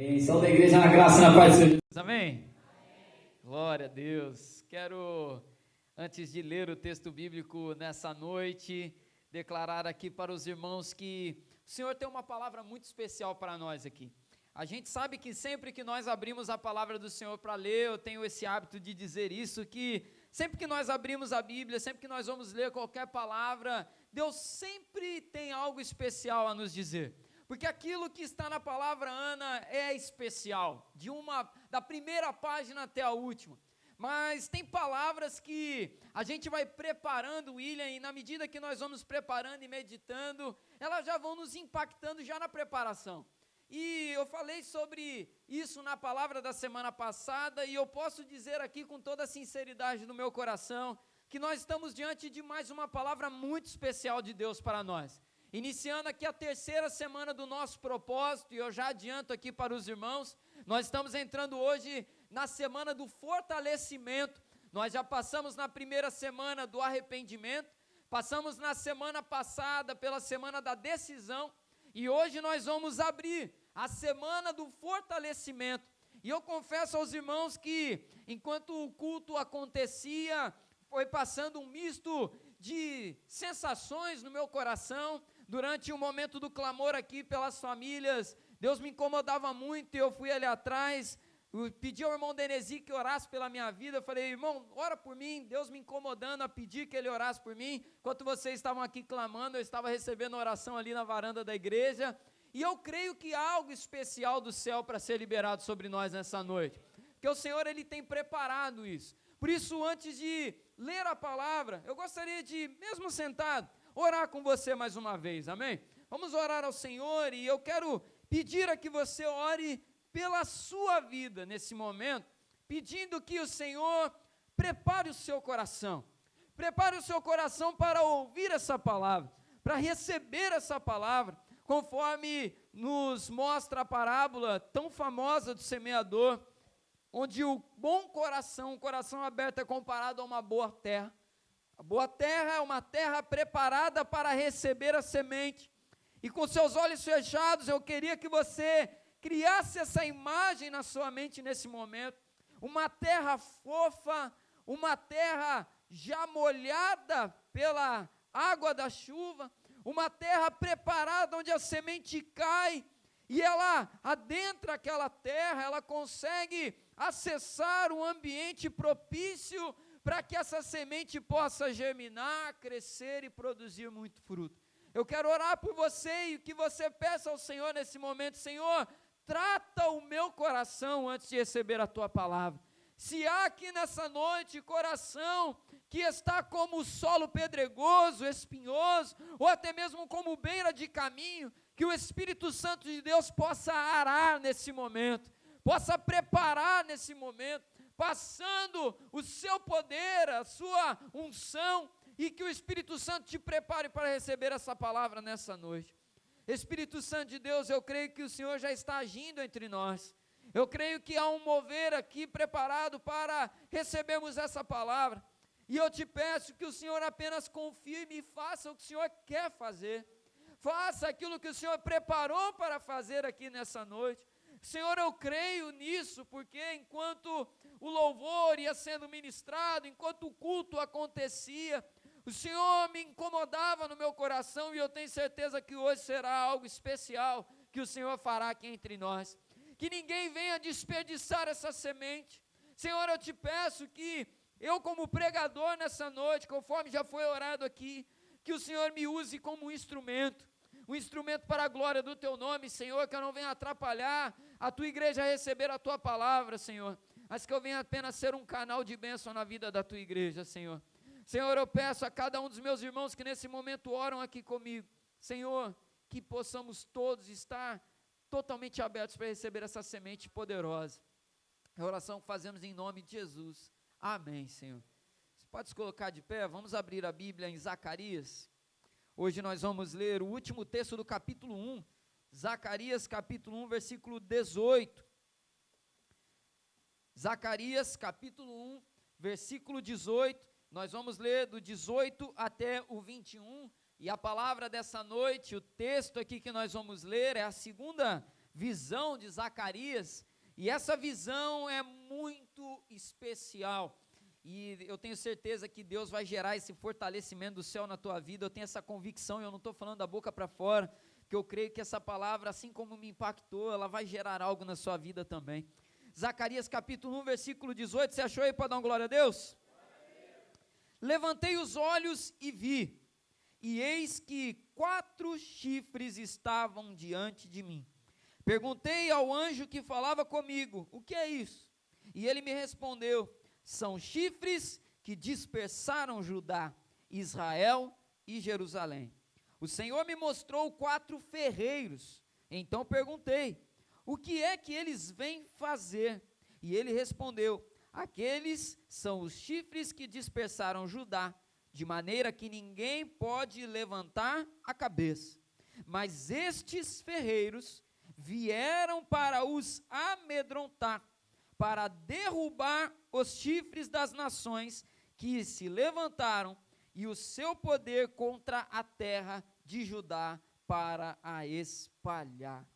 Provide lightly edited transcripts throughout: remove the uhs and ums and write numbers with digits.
Benção da igreja na graça e na paz do Senhor. Amém? Glória a Deus. Quero, antes de ler o texto bíblico nessa noite, declarar aqui para os irmãos que o Senhor tem uma palavra muito especial para nós aqui. A gente sabe que sempre que nós abrimos a palavra do Senhor para ler, eu tenho esse hábito de dizer isso, que sempre que nós abrimos a Bíblia, sempre que nós vamos ler qualquer palavra, Deus sempre tem algo especial a nos dizer. Porque aquilo que está na palavra, Ana, é especial, da primeira página até a última. Mas tem palavras que a gente vai preparando, William, e na medida que nós vamos preparando e meditando, elas já vão nos impactando já na preparação. E eu falei sobre isso na palavra da semana passada, e eu posso dizer aqui com toda a sinceridade do meu coração, que nós estamos diante de mais uma palavra muito especial de Deus para nós. Iniciando aqui a terceira semana do nosso propósito, e eu já adianto aqui para os irmãos, nós estamos entrando hoje na semana do fortalecimento. Nós já passamos na primeira semana do arrependimento, passamos na semana passada pela semana da decisão, e hoje nós vamos abrir a semana do fortalecimento. E eu confesso aos irmãos que, enquanto o culto acontecia, foi passando um misto de sensações no meu coração. Durante o momento do clamor aqui pelas famílias, Deus me incomodava muito, e eu fui ali atrás, pedi ao irmão Denesi que orasse pela minha vida. Eu falei: irmão, ora por mim. Deus me incomodando a pedir que ele orasse por mim. Enquanto vocês estavam aqui clamando, eu estava recebendo oração ali na varanda da igreja, e eu creio que há algo especial do céu para ser liberado sobre nós nessa noite, porque o Senhor, Ele tem preparado isso. Por isso, antes de ler a palavra, eu gostaria de, mesmo sentado, orar com você mais uma vez, amém? Vamos orar ao Senhor, e eu quero pedir a que você ore pela sua vida nesse momento, pedindo que o Senhor prepare o seu coração para ouvir essa palavra, para receber essa palavra, conforme nos mostra a parábola tão famosa do semeador, onde o bom coração, o coração aberto, é comparado a uma boa terra. A boa terra é uma terra preparada para receber a semente, e com seus olhos fechados, eu queria que você criasse essa imagem na sua mente nesse momento, uma terra fofa, uma terra já molhada pela água da chuva, uma terra preparada onde a semente cai, e ela adentra aquela terra, ela consegue acessar um ambiente propício para que essa semente possa germinar, crescer e produzir muito fruto. Eu quero orar por você, e que você peça ao Senhor nesse momento: Senhor, trata o meu coração antes de receber a Tua palavra. Se há aqui nessa noite coração que está como solo pedregoso, espinhoso, ou até mesmo como beira de caminho, que o Espírito Santo de Deus possa arar nesse momento, possa preparar nesse momento, passando o seu poder, a sua unção, e que o Espírito Santo te prepare para receber essa palavra nessa noite. Espírito Santo de Deus, eu creio que o Senhor já está agindo entre nós. Eu creio que há um mover aqui preparado para recebermos essa palavra, e eu te peço que o Senhor apenas confirme e faça o que o Senhor quer fazer, faça aquilo que o Senhor preparou para fazer aqui nessa noite. Senhor, eu creio nisso, porque enquanto o louvor ia sendo ministrado, enquanto o culto acontecia, o Senhor me incomodava no meu coração, e eu tenho certeza que hoje será algo especial que o Senhor fará aqui entre nós. Que ninguém venha desperdiçar essa semente. Senhor, eu te peço que eu, como pregador nessa noite, conforme já foi orado aqui, que o Senhor me use como um instrumento para a glória do Teu nome, Senhor, que eu não venha atrapalhar a Tua igreja a receber a Tua palavra, Senhor, mas que eu venha apenas ser um canal de bênção na vida da Tua igreja, Senhor. Senhor, eu peço a cada um dos meus irmãos que nesse momento oram aqui comigo, Senhor, que possamos todos estar totalmente abertos para receber essa semente poderosa. É a oração que fazemos em nome de Jesus. Amém, Senhor. Você pode se colocar de pé? Vamos abrir a Bíblia em Zacarias. Hoje nós vamos ler o último texto do capítulo 1, Zacarias capítulo 1, versículo 18. Zacarias capítulo 1, versículo 18, nós vamos ler do 18 até o 21, e a palavra dessa noite, o texto aqui que nós vamos ler, é a segunda visão de Zacarias, e essa visão é muito especial, e eu tenho certeza que Deus vai gerar esse fortalecimento do céu na tua vida. Eu tenho essa convicção, e eu não estou falando da boca para fora, que eu creio que essa palavra, assim como me impactou, ela vai gerar algo na sua vida também. Zacarias capítulo 1, versículo 18, você achou aí para dar uma glória a Deus? Levantei os olhos e vi, e eis que 4 chifres estavam diante de mim. Perguntei ao anjo que falava comigo, o que é isso? E ele me respondeu, são chifres que dispersaram Judá, Israel e Jerusalém. O Senhor me mostrou 4 ferreiros, então perguntei, o que é que eles vêm fazer? E ele respondeu, aqueles são os chifres que dispersaram Judá, de maneira que ninguém pode levantar a cabeça. Mas estes ferreiros vieram para os amedrontar, para derrubar os chifres das nações que se levantaram e o seu poder contra a terra de Judá para a espalhar.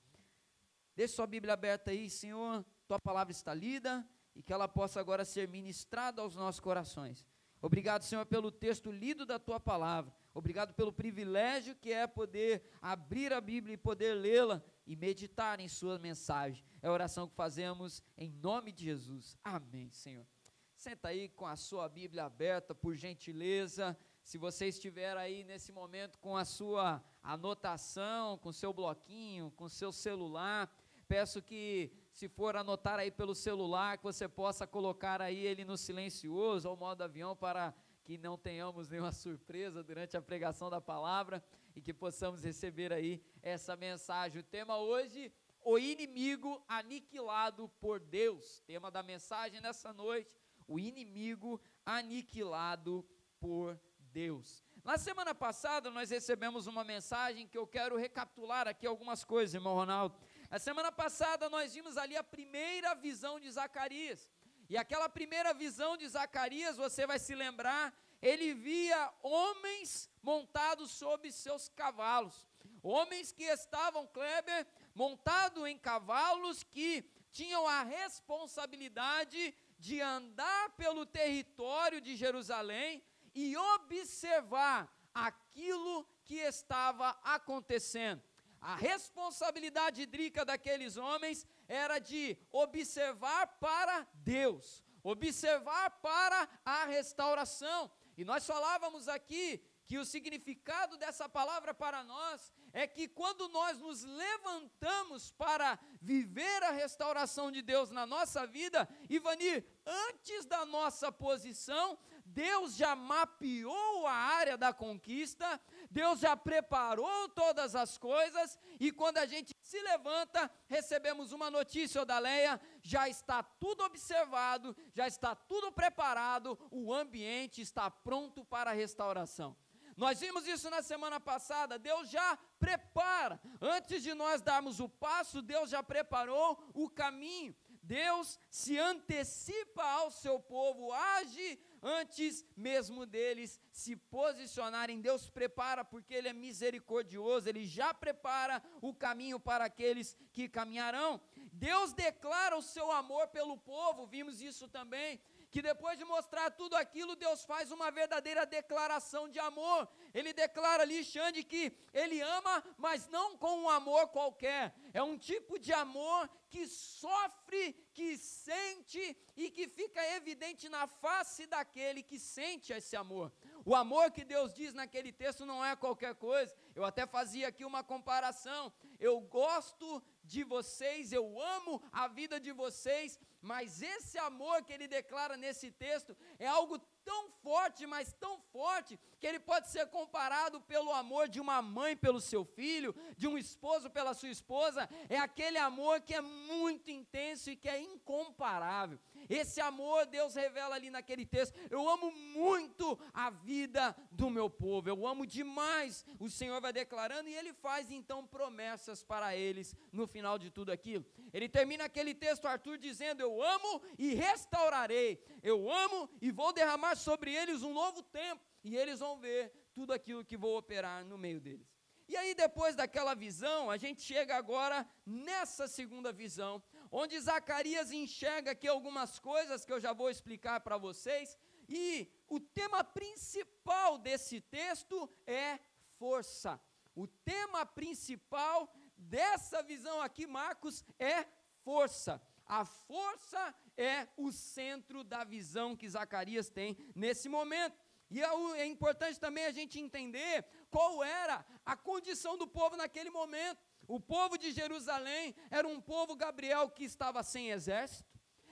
Deixe sua Bíblia aberta aí, Senhor, tua palavra está lida e que ela possa agora ser ministrada aos nossos corações. Obrigado, Senhor, pelo texto lido da tua palavra. Obrigado pelo privilégio que é poder abrir a Bíblia e poder lê-la e meditar em sua mensagem. É a oração que fazemos em nome de Jesus. Amém, Senhor. Senta aí com a sua Bíblia aberta, por gentileza. Se você estiver aí nesse momento com a sua anotação, com seu bloquinho, com seu celular, peço que, se for anotar aí pelo celular, que você possa colocar aí ele no silencioso ou modo avião, para que não tenhamos nenhuma surpresa durante a pregação da palavra e que possamos receber aí essa mensagem. O tema hoje, o inimigo aniquilado por Deus. Tema da mensagem nessa noite, o inimigo aniquilado por Deus. Na semana passada nós recebemos uma mensagem que eu quero recapitular aqui algumas coisas, irmão Ronaldo. A semana passada nós vimos ali a primeira visão de Zacarias, e aquela primeira visão de Zacarias, você vai se lembrar, ele via homens montados sobre seus cavalos, homens que estavam, Kleber, montados em cavalos que tinham a responsabilidade de andar pelo território de Jerusalém e observar aquilo que estava acontecendo. A responsabilidade hídrica daqueles homens era de observar para Deus, observar para a restauração. E nós falávamos aqui que o significado dessa palavra para nós é que quando nós nos levantamos para viver a restauração de Deus na nossa vida, Ivanir, antes da nossa posição, Deus já mapeou a área da conquista, Deus já preparou todas as coisas, e quando a gente se levanta, recebemos uma notícia, Odaleia, já está tudo observado, já está tudo preparado, o ambiente está pronto para a restauração. Nós vimos isso na semana passada, Deus já prepara, antes de nós darmos o passo, Deus já preparou o caminho, Deus se antecipa ao seu povo, age antes mesmo deles se posicionarem. Deus prepara porque Ele é misericordioso, Ele já prepara o caminho para aqueles que caminharão. Deus declara o seu amor pelo povo, vimos isso também, que depois de mostrar tudo aquilo, Deus faz uma verdadeira declaração de amor. Ele declara ali, Xande, que Ele ama, mas não com um amor qualquer, é um tipo de amor que sofre, que sente e que fica evidente na face daquele que sente esse amor. O amor que Deus diz naquele texto não é qualquer coisa. Eu até fazia aqui uma comparação, eu gosto de vocês, eu amo a vida de vocês, mas esse amor que ele declara nesse texto é algo tão forte, mas tão forte, que ele pode ser comparado pelo amor de uma mãe pelo seu filho, de um esposo pela sua esposa. É aquele amor que é muito intenso e que é incomparável. Esse amor Deus revela ali naquele texto. Eu amo muito a vida do meu povo, eu amo demais. O Senhor vai declarando e Ele faz então promessas para eles no final de tudo aquilo. Ele termina aquele texto, Arthur, dizendo: eu amo e restaurarei, eu amo e vou derramar sobre eles um novo tempo, e eles vão ver tudo aquilo que vou operar no meio deles. E aí, depois daquela visão, a gente chega agora nessa segunda visão, onde Zacarias enxerga aqui algumas coisas que eu já vou explicar para vocês, e o tema principal desse texto é força. O tema principal dessa visão aqui, Marcos, é força. A força é o centro da visão que Zacarias tem nesse momento. E é importante também a gente entender qual era a condição do povo naquele momento. O povo de Jerusalém era um povo, Gabriel, que estava sem exército.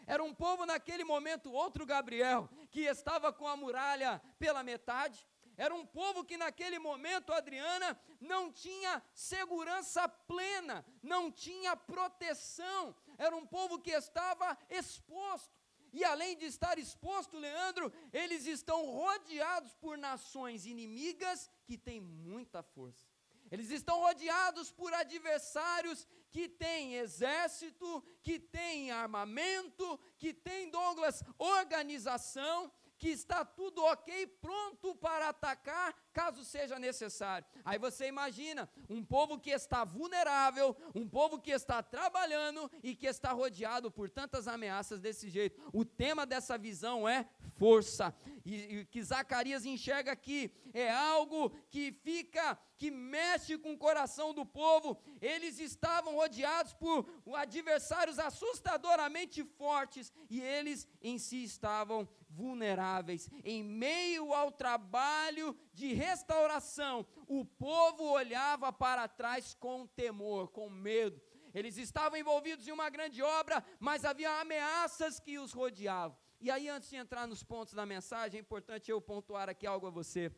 Era um povo naquele momento, outro Gabriel, que estava com a muralha pela metade. Era um povo que naquele momento, Adriana, não tinha segurança plena, não tinha proteção. Era um povo que estava exposto. E além de estar exposto, Leandro, eles estão rodeados por nações inimigas que têm muita força. Eles estão rodeados por adversários que têm exército, que têm armamento, que têm, Douglas, organização, que está tudo ok, pronto para atacar, caso seja necessário. Aí você imagina, um povo que está vulnerável, um povo que está trabalhando e que está rodeado por tantas ameaças desse jeito. O tema dessa visão é força, e que Zacarias enxerga aqui, é algo que mexe com o coração do povo. Eles estavam rodeados por adversários assustadoramente fortes, e eles em si estavam vulneráveis. Em meio ao trabalho de restauração, o povo olhava para trás com temor, com medo. Eles estavam envolvidos em uma grande obra, mas havia ameaças que os rodeavam. E aí, antes de entrar nos pontos da mensagem, é importante eu pontuar aqui algo a você.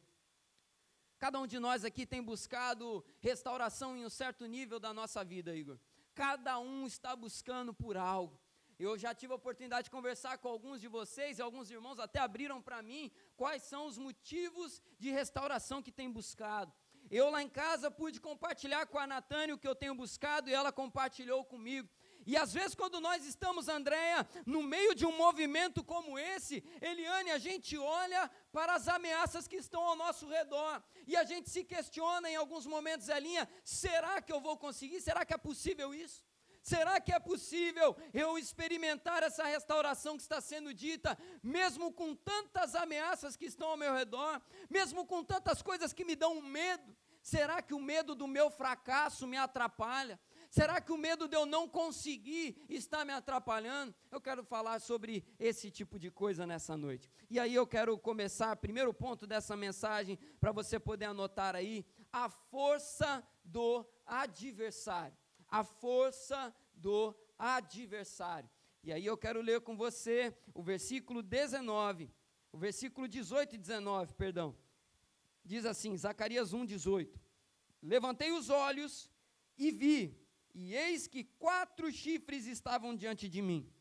Cada um de nós aqui tem buscado restauração em um certo nível da nossa vida, Igor. Cada um está buscando por algo. Eu já tive a oportunidade de conversar com alguns de vocês, e alguns irmãos até abriram para mim quais são os motivos de restauração que tem buscado. Eu lá em casa pude compartilhar com a Natânia o que eu tenho buscado, e ela compartilhou comigo. E às vezes quando nós estamos, Andréia, no meio de um movimento como esse, Eliane, a gente olha para as ameaças que estão ao nosso redor, e a gente se questiona em alguns momentos, Elinha, será que eu vou conseguir? Será que é possível isso? Será que é possível eu experimentar essa restauração que está sendo dita, mesmo com tantas ameaças que estão ao meu redor, mesmo com tantas coisas que me dão medo? Será que o medo do meu fracasso me atrapalha? Será que o medo de eu não conseguir está me atrapalhando? Eu quero falar sobre esse tipo de coisa nessa noite. E aí eu quero começar, primeiro ponto dessa mensagem, para você poder anotar aí, a força do adversário. A força do adversário. E aí eu quero ler com você o versículo 19, o versículo 18 e 19, perdão. Diz assim, Zacarias 1:18. Levantei os olhos e vi, e eis que 4 chifres estavam diante de mim.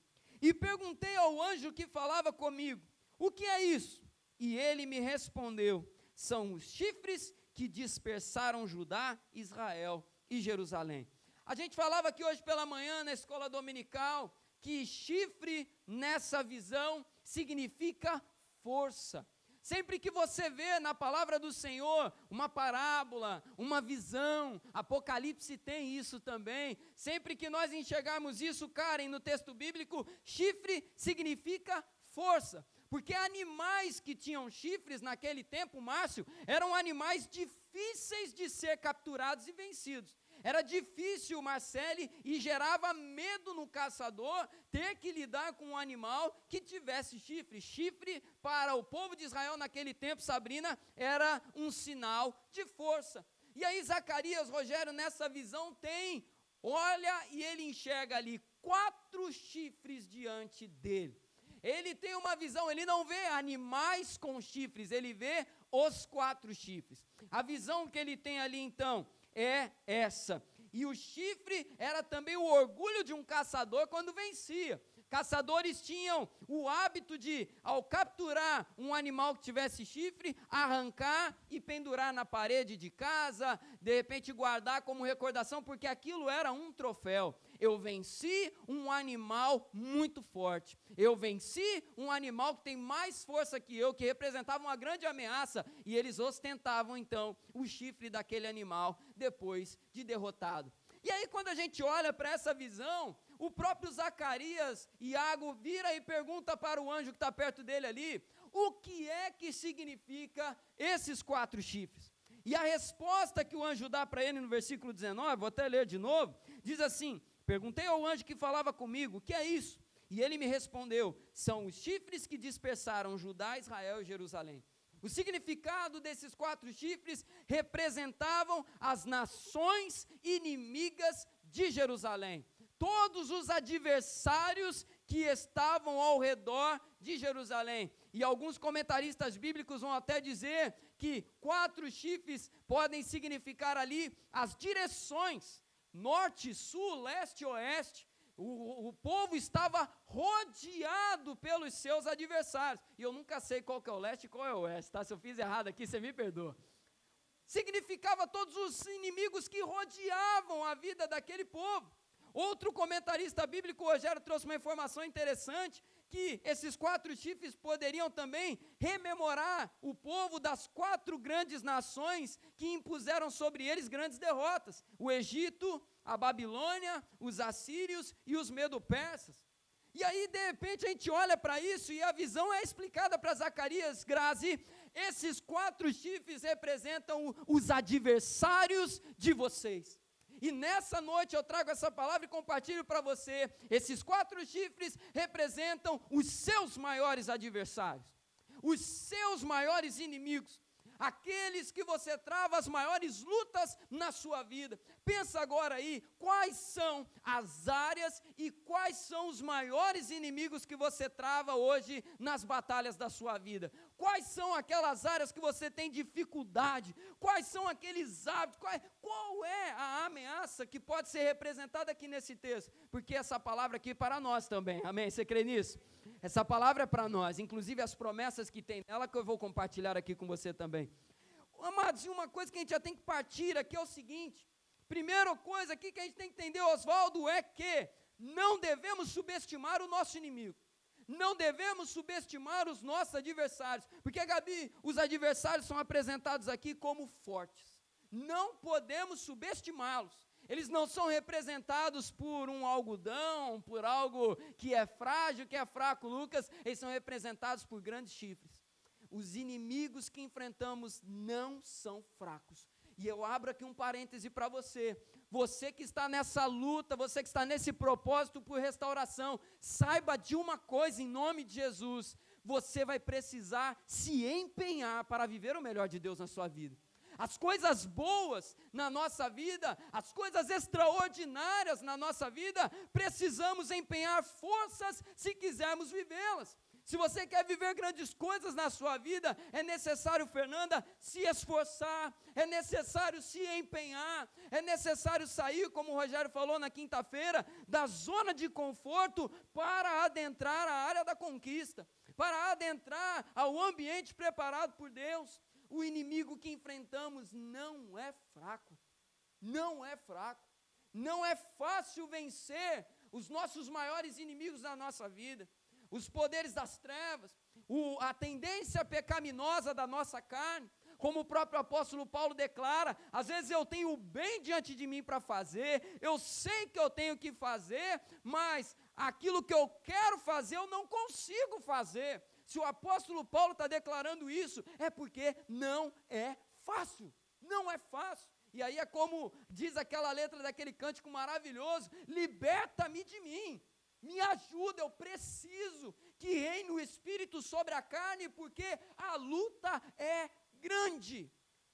E perguntei ao anjo que falava comigo, o que é isso? E ele me respondeu, são os chifres que dispersaram Judá, Israel e Jerusalém. A gente falava aqui hoje pela manhã na escola dominical, que chifre nessa visão significa força. Sempre que você vê na palavra do Senhor uma parábola, uma visão, Apocalipse tem isso também. Sempre que nós enxergarmos isso, Karen, no texto bíblico, chifre significa força. Porque animais que tinham chifres naquele tempo, Márcio, eram animais difíceis de ser capturados e vencidos. Era difícil, Marcele, e gerava medo no caçador ter que lidar com um animal que tivesse chifre. Chifre, para o povo de Israel naquele tempo, Sabrina, era um sinal de força. E aí Zacarias, Rogério, nessa visão olha e ele enxerga ali 4 chifres diante dele. Ele tem uma visão, ele não vê animais com chifres, ele vê os 4 chifres. A visão que ele tem ali então é essa. E o chifre era também o orgulho de um caçador quando vencia. Caçadores tinham o hábito de, ao capturar um animal que tivesse chifre, arrancar e pendurar na parede de casa, de repente guardar como recordação, porque aquilo era um troféu. eu venci um animal muito forte, eu venci um animal que tem mais força que eu, que representava uma grande ameaça, e eles ostentavam então o chifre daquele animal, depois de derrotado. E aí quando a gente olha para essa visão, o próprio Zacarias, Iago, vira e pergunta para o anjo que está perto dele ali, o que é que significa esses 4 chifres? E a resposta que o anjo dá para ele no versículo 19, vou até ler de novo, diz assim, perguntei ao anjo que falava comigo, o que é isso? E ele me respondeu, são os chifres que dispersaram Judá, Israel e Jerusalém. O significado desses 4 chifres representavam as nações inimigas de Jerusalém. Todos os adversários que estavam ao redor de Jerusalém. E alguns comentaristas bíblicos vão até dizer que 4 chifres podem significar ali as direções, norte, sul, leste e oeste. O povo estava rodeado pelos seus adversários. E eu nunca sei qual que é o leste e qual é o oeste, tá? Se eu fiz errado aqui, você me perdoa. Significava todos os inimigos que rodeavam a vida daquele povo. Outro comentarista bíblico, Rogério, trouxe uma informação interessante, que esses 4 chifres poderiam também rememorar o povo das 4 grandes nações que impuseram sobre eles grandes derrotas. O Egito, a Babilônia, os assírios e os medo-persas. E aí, de repente, a gente olha para isso e a visão é explicada para Zacarias, Grazi. Esses 4 chifres representam os adversários de vocês. E nessa noite eu trago essa palavra e compartilho para você. Esses 4 chifres representam os seus maiores adversários, os seus maiores inimigos, aqueles que você trava as maiores lutas na sua vida. Pensa agora aí, quais são as áreas e quais são os maiores inimigos que você trava hoje nas batalhas da sua vida? Quais são aquelas áreas que você tem dificuldade? Quais são aqueles hábitos? Qual é a ameaça que pode ser representada aqui nesse texto? Porque essa palavra aqui é para nós também, amém? Você crê nisso? Essa palavra é para nós, inclusive as promessas que tem nela, que eu vou compartilhar aqui com você também. Amados, uma coisa que a gente já tem que partir aqui é o seguinte, primeira coisa aqui que a gente tem que entender, Oswaldo, é que não devemos subestimar o nosso inimigo, não devemos subestimar os nossos adversários, porque, Gabi, os adversários são apresentados aqui como fortes, não podemos subestimá-los. Eles não são representados por um algodão, por algo que é frágil, que é fraco, Lucas, eles são representados por grandes chifres. Os inimigos que enfrentamos não são fracos. E eu abro aqui um parêntese para você. Você que está nessa luta, você que está nesse propósito por restauração, saiba de uma coisa em nome de Jesus. Você vai precisar se empenhar para viver o melhor de Deus na sua vida. As coisas boas na nossa vida, as coisas extraordinárias na nossa vida, precisamos empenhar forças se quisermos vivê-las. Se você quer viver grandes coisas na sua vida, é necessário, Fernanda, se esforçar, é necessário se empenhar, é necessário sair, como o Rogério falou na quinta-feira, da zona de conforto para adentrar a área da conquista, para adentrar ao ambiente preparado por Deus. O inimigo que enfrentamos não é fraco, não é fraco, não é fácil vencer os nossos maiores inimigos da nossa vida, os poderes das trevas, a tendência pecaminosa da nossa carne, como o próprio apóstolo Paulo declara, às vezes eu tenho o bem diante de mim para fazer, eu sei que eu tenho que fazer, mas aquilo que eu quero fazer eu não consigo fazer. Se o apóstolo Paulo está declarando isso, é porque não é fácil, não é fácil. E aí é como diz aquela letra daquele cântico maravilhoso, liberta-me de mim, me ajuda, eu preciso que reine o Espírito sobre a carne, porque a luta é grande.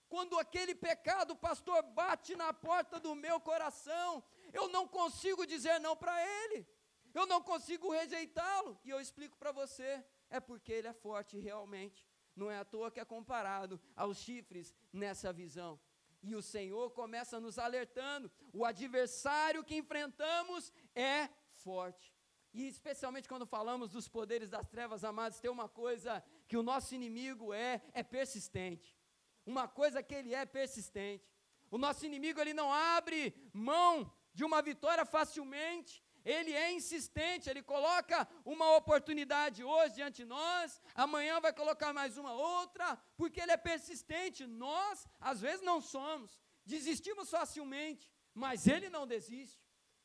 Quando aquele pecado, pastor, bate na porta do meu coração, eu não consigo dizer não para ele, eu não consigo rejeitá-lo, e eu explico para você, é porque ele é forte realmente, não é à toa que é comparado aos chifres nessa visão. E o Senhor começa nos alertando, o adversário que enfrentamos é forte. E especialmente quando falamos dos poderes das trevas, amados, tem uma coisa que o nosso inimigo é persistente. Uma coisa que ele é persistente. O nosso inimigo, ele não abre mão de uma vitória facilmente. Ele é insistente, ele coloca uma oportunidade hoje diante de nós, amanhã vai colocar mais uma outra, porque ele é persistente. Nós, às vezes, não somos, desistimos facilmente, mas ele não desiste.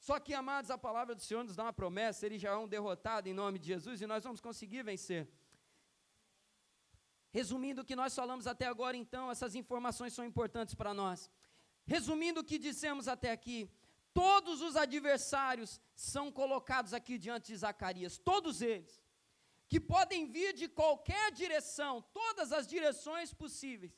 Só que, amados, a palavra do Senhor nos dá uma promessa, ele já é um derrotado em nome de Jesus, e nós vamos conseguir vencer. Resumindo o que nós falamos até agora, então, essas informações são importantes para nós. Resumindo o que dissemos até aqui, todos os adversários são colocados aqui diante de Zacarias, todos eles, que podem vir de qualquer direção, todas as direções possíveis,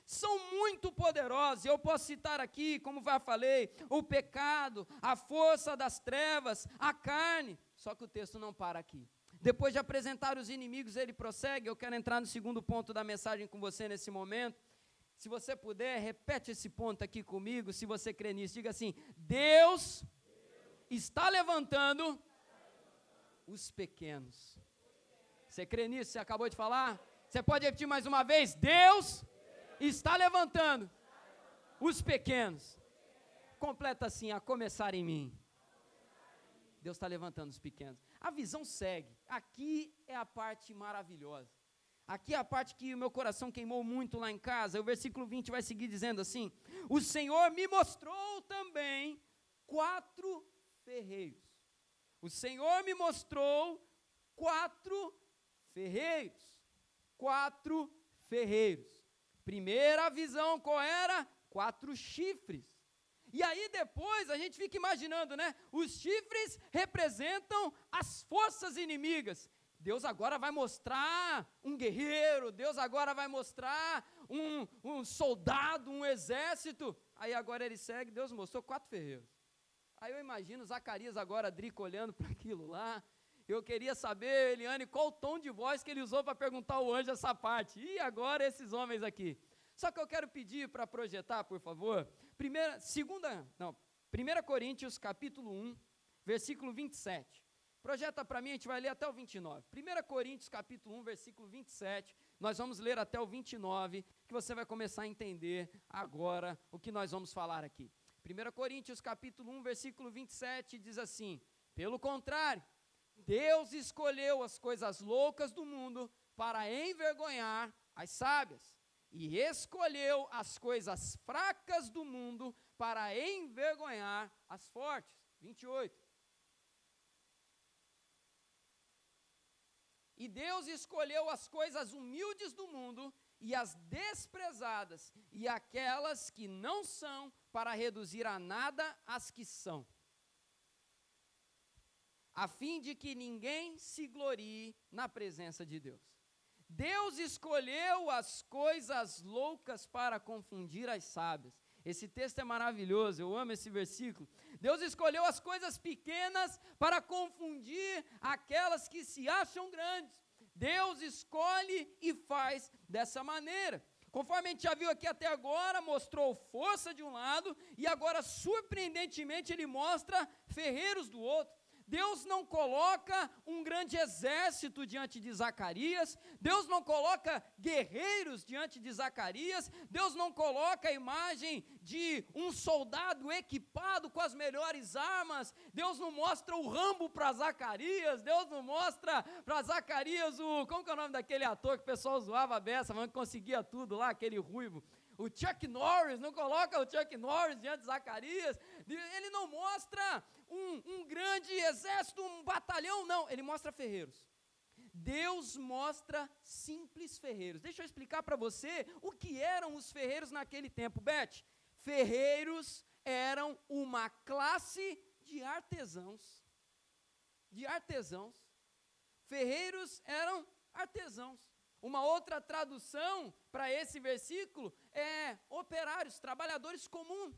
são muito poderosos. Eu posso citar aqui, como já falei, o pecado, a força das trevas, a carne, só que o texto não para aqui. Depois de apresentar os inimigos, ele prossegue. Eu quero entrar no segundo ponto da mensagem com você nesse momento. Se você puder, repete esse ponto aqui comigo, se você crê nisso, diga assim: Deus está levantando os pequenos. Você crê nisso? Você acabou de falar? Você pode repetir mais uma vez? Deus está levantando os pequenos. Completa assim: a começar em mim. Deus está levantando os pequenos. A visão segue. Aqui é a parte maravilhosa. Aqui é a parte que o meu coração queimou muito lá em casa. O versículo 20 vai seguir dizendo assim: o Senhor me mostrou também 4 ferreiros. O Senhor me mostrou 4 ferreiros. 4 ferreiros. Primeira visão, qual era? 4 chifres. E aí depois a gente fica imaginando, né? Os chifres representam as forças inimigas. Deus agora vai mostrar um guerreiro, Deus agora vai mostrar um soldado, um exército. Aí agora ele segue, Deus mostrou 4 ferreiros. Aí eu imagino Zacarias agora, Drico, olhando para aquilo lá. Eu queria saber, Eliane, qual o tom de voz que ele usou para perguntar ao anjo essa parte. E agora esses homens aqui? Só que eu quero pedir para projetar, por favor, 1 Coríntios capítulo 1, versículo 27. Projeta para mim, a gente vai ler até o 29. 1 Coríntios capítulo 1, versículo 27, nós vamos ler até o 29, que você vai começar a entender agora o que nós vamos falar aqui. 1 Coríntios capítulo 1, versículo 27, diz assim: pelo contrário, Deus escolheu as coisas loucas do mundo para envergonhar as sábias, e escolheu as coisas fracas do mundo para envergonhar as fortes. 28. E Deus escolheu as coisas humildes do mundo e as desprezadas e aquelas que não são, para reduzir a nada as que são, a fim de que ninguém se glorie na presença de Deus. Deus escolheu as coisas loucas para confundir as sábias. Esse texto é maravilhoso, eu amo esse versículo. Deus escolheu as coisas pequenas para confundir aquelas que se acham grandes. Deus escolhe e faz dessa maneira. Conforme a gente já viu aqui até agora, mostrou força de um lado, e agora, surpreendentemente, ele mostra ferreiros do outro. Deus não coloca um grande exército diante de Zacarias, Deus não coloca guerreiros diante de Zacarias, Deus não coloca a imagem de um soldado equipado com as melhores armas, Deus não mostra o Rambo para Zacarias, Deus não mostra para Zacarias como que é o nome daquele ator que o pessoal zoava a beça, mas conseguia tudo lá, aquele ruivo. O Chuck Norris, não coloca o Chuck Norris diante de Zacarias, ele não mostra um grande exército, um batalhão, não, ele mostra ferreiros. Deus mostra simples ferreiros. Deixa eu explicar para você o que eram os ferreiros naquele tempo. Beth, ferreiros eram uma classe de artesãos. Ferreiros eram artesãos. Uma outra tradução para esse versículo é operários, trabalhadores comuns.